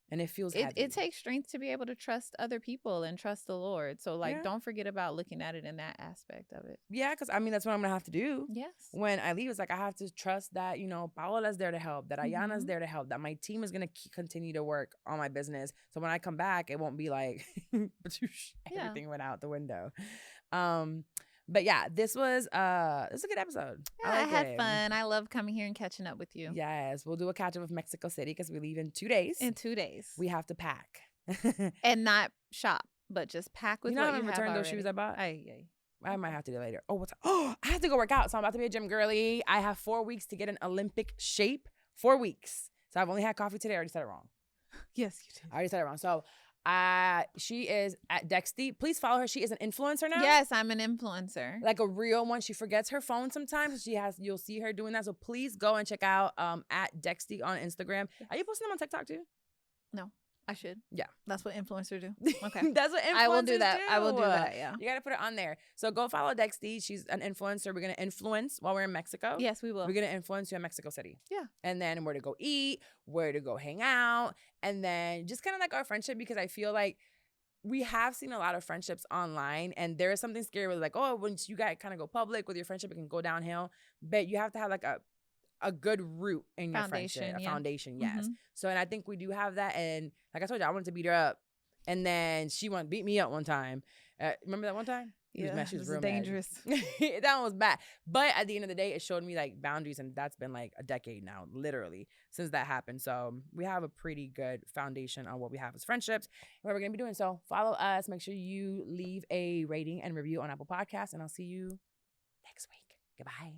And it feels heavy. It takes strength to be able to trust other people and trust the Lord. So like, Yeah. don't forget about looking at it in that aspect of it. Yeah, because I mean, that's what I'm going to have to do. Yes. When I leave, it's like I have to trust that, Paola's there to help, that Ayana's Mhm. there to help, that my team is going to continue to work on my business. So when I come back, it won't be like everything went out the window. But yeah, this was a good episode. Yeah, I liked had it. fun. I love coming here and catching up with you. Yes, we'll do a catch up with Mexico City because we leave in 2 days. In 2 days. We have to pack. And not shop, but just pack with You know, I what you haven't have returned those already. shoes I bought. Ay. I might have to do it later. I have to go work out. So I'm about to be a gym girly. I have 4 weeks to get in Olympic shape. 4 weeks. So I've only had coffee today. I already said it wrong. Yes, you did. I already said it wrong. So she is at Dexty. Please follow her. She is an influencer now. Yes, I'm an influencer. Like a real one. She forgets her phone sometimes. You'll see her doing that. So please go and check out at Dexty on Instagram. Are you posting them on TikTok too? No, I should. Yeah. That's what influencers do. Okay. That's what influencers I will do that. do. I will do that, yeah. You got to put it on there. So go follow Dexty. She's an influencer. We're going to influence while we're in Mexico. Yes, we will. We're going to influence you in Mexico City. Yeah. And then where to go eat, where to go hang out, and then just kind of like our friendship, because I feel like we have seen a lot of friendships online, and there is something scary with like, oh, once you guys kind of go public with your friendship, it can go downhill. But you have to have like a good root in your friendship, a foundation, yes. Mhm. So, and I think we do have that. And like I told you, I wanted to beat her up, and then she wanted to beat me up one time. Remember that one time? She was It was real dangerous. mad. That one was bad. But at the end of the day, it showed me like boundaries, and that's been like a decade now, literally, since that happened. So we have a pretty good foundation on what we have as friendships and what we're gonna be doing. So follow us. Make sure you leave a rating and review on Apple Podcasts, and I'll see you next week. Goodbye.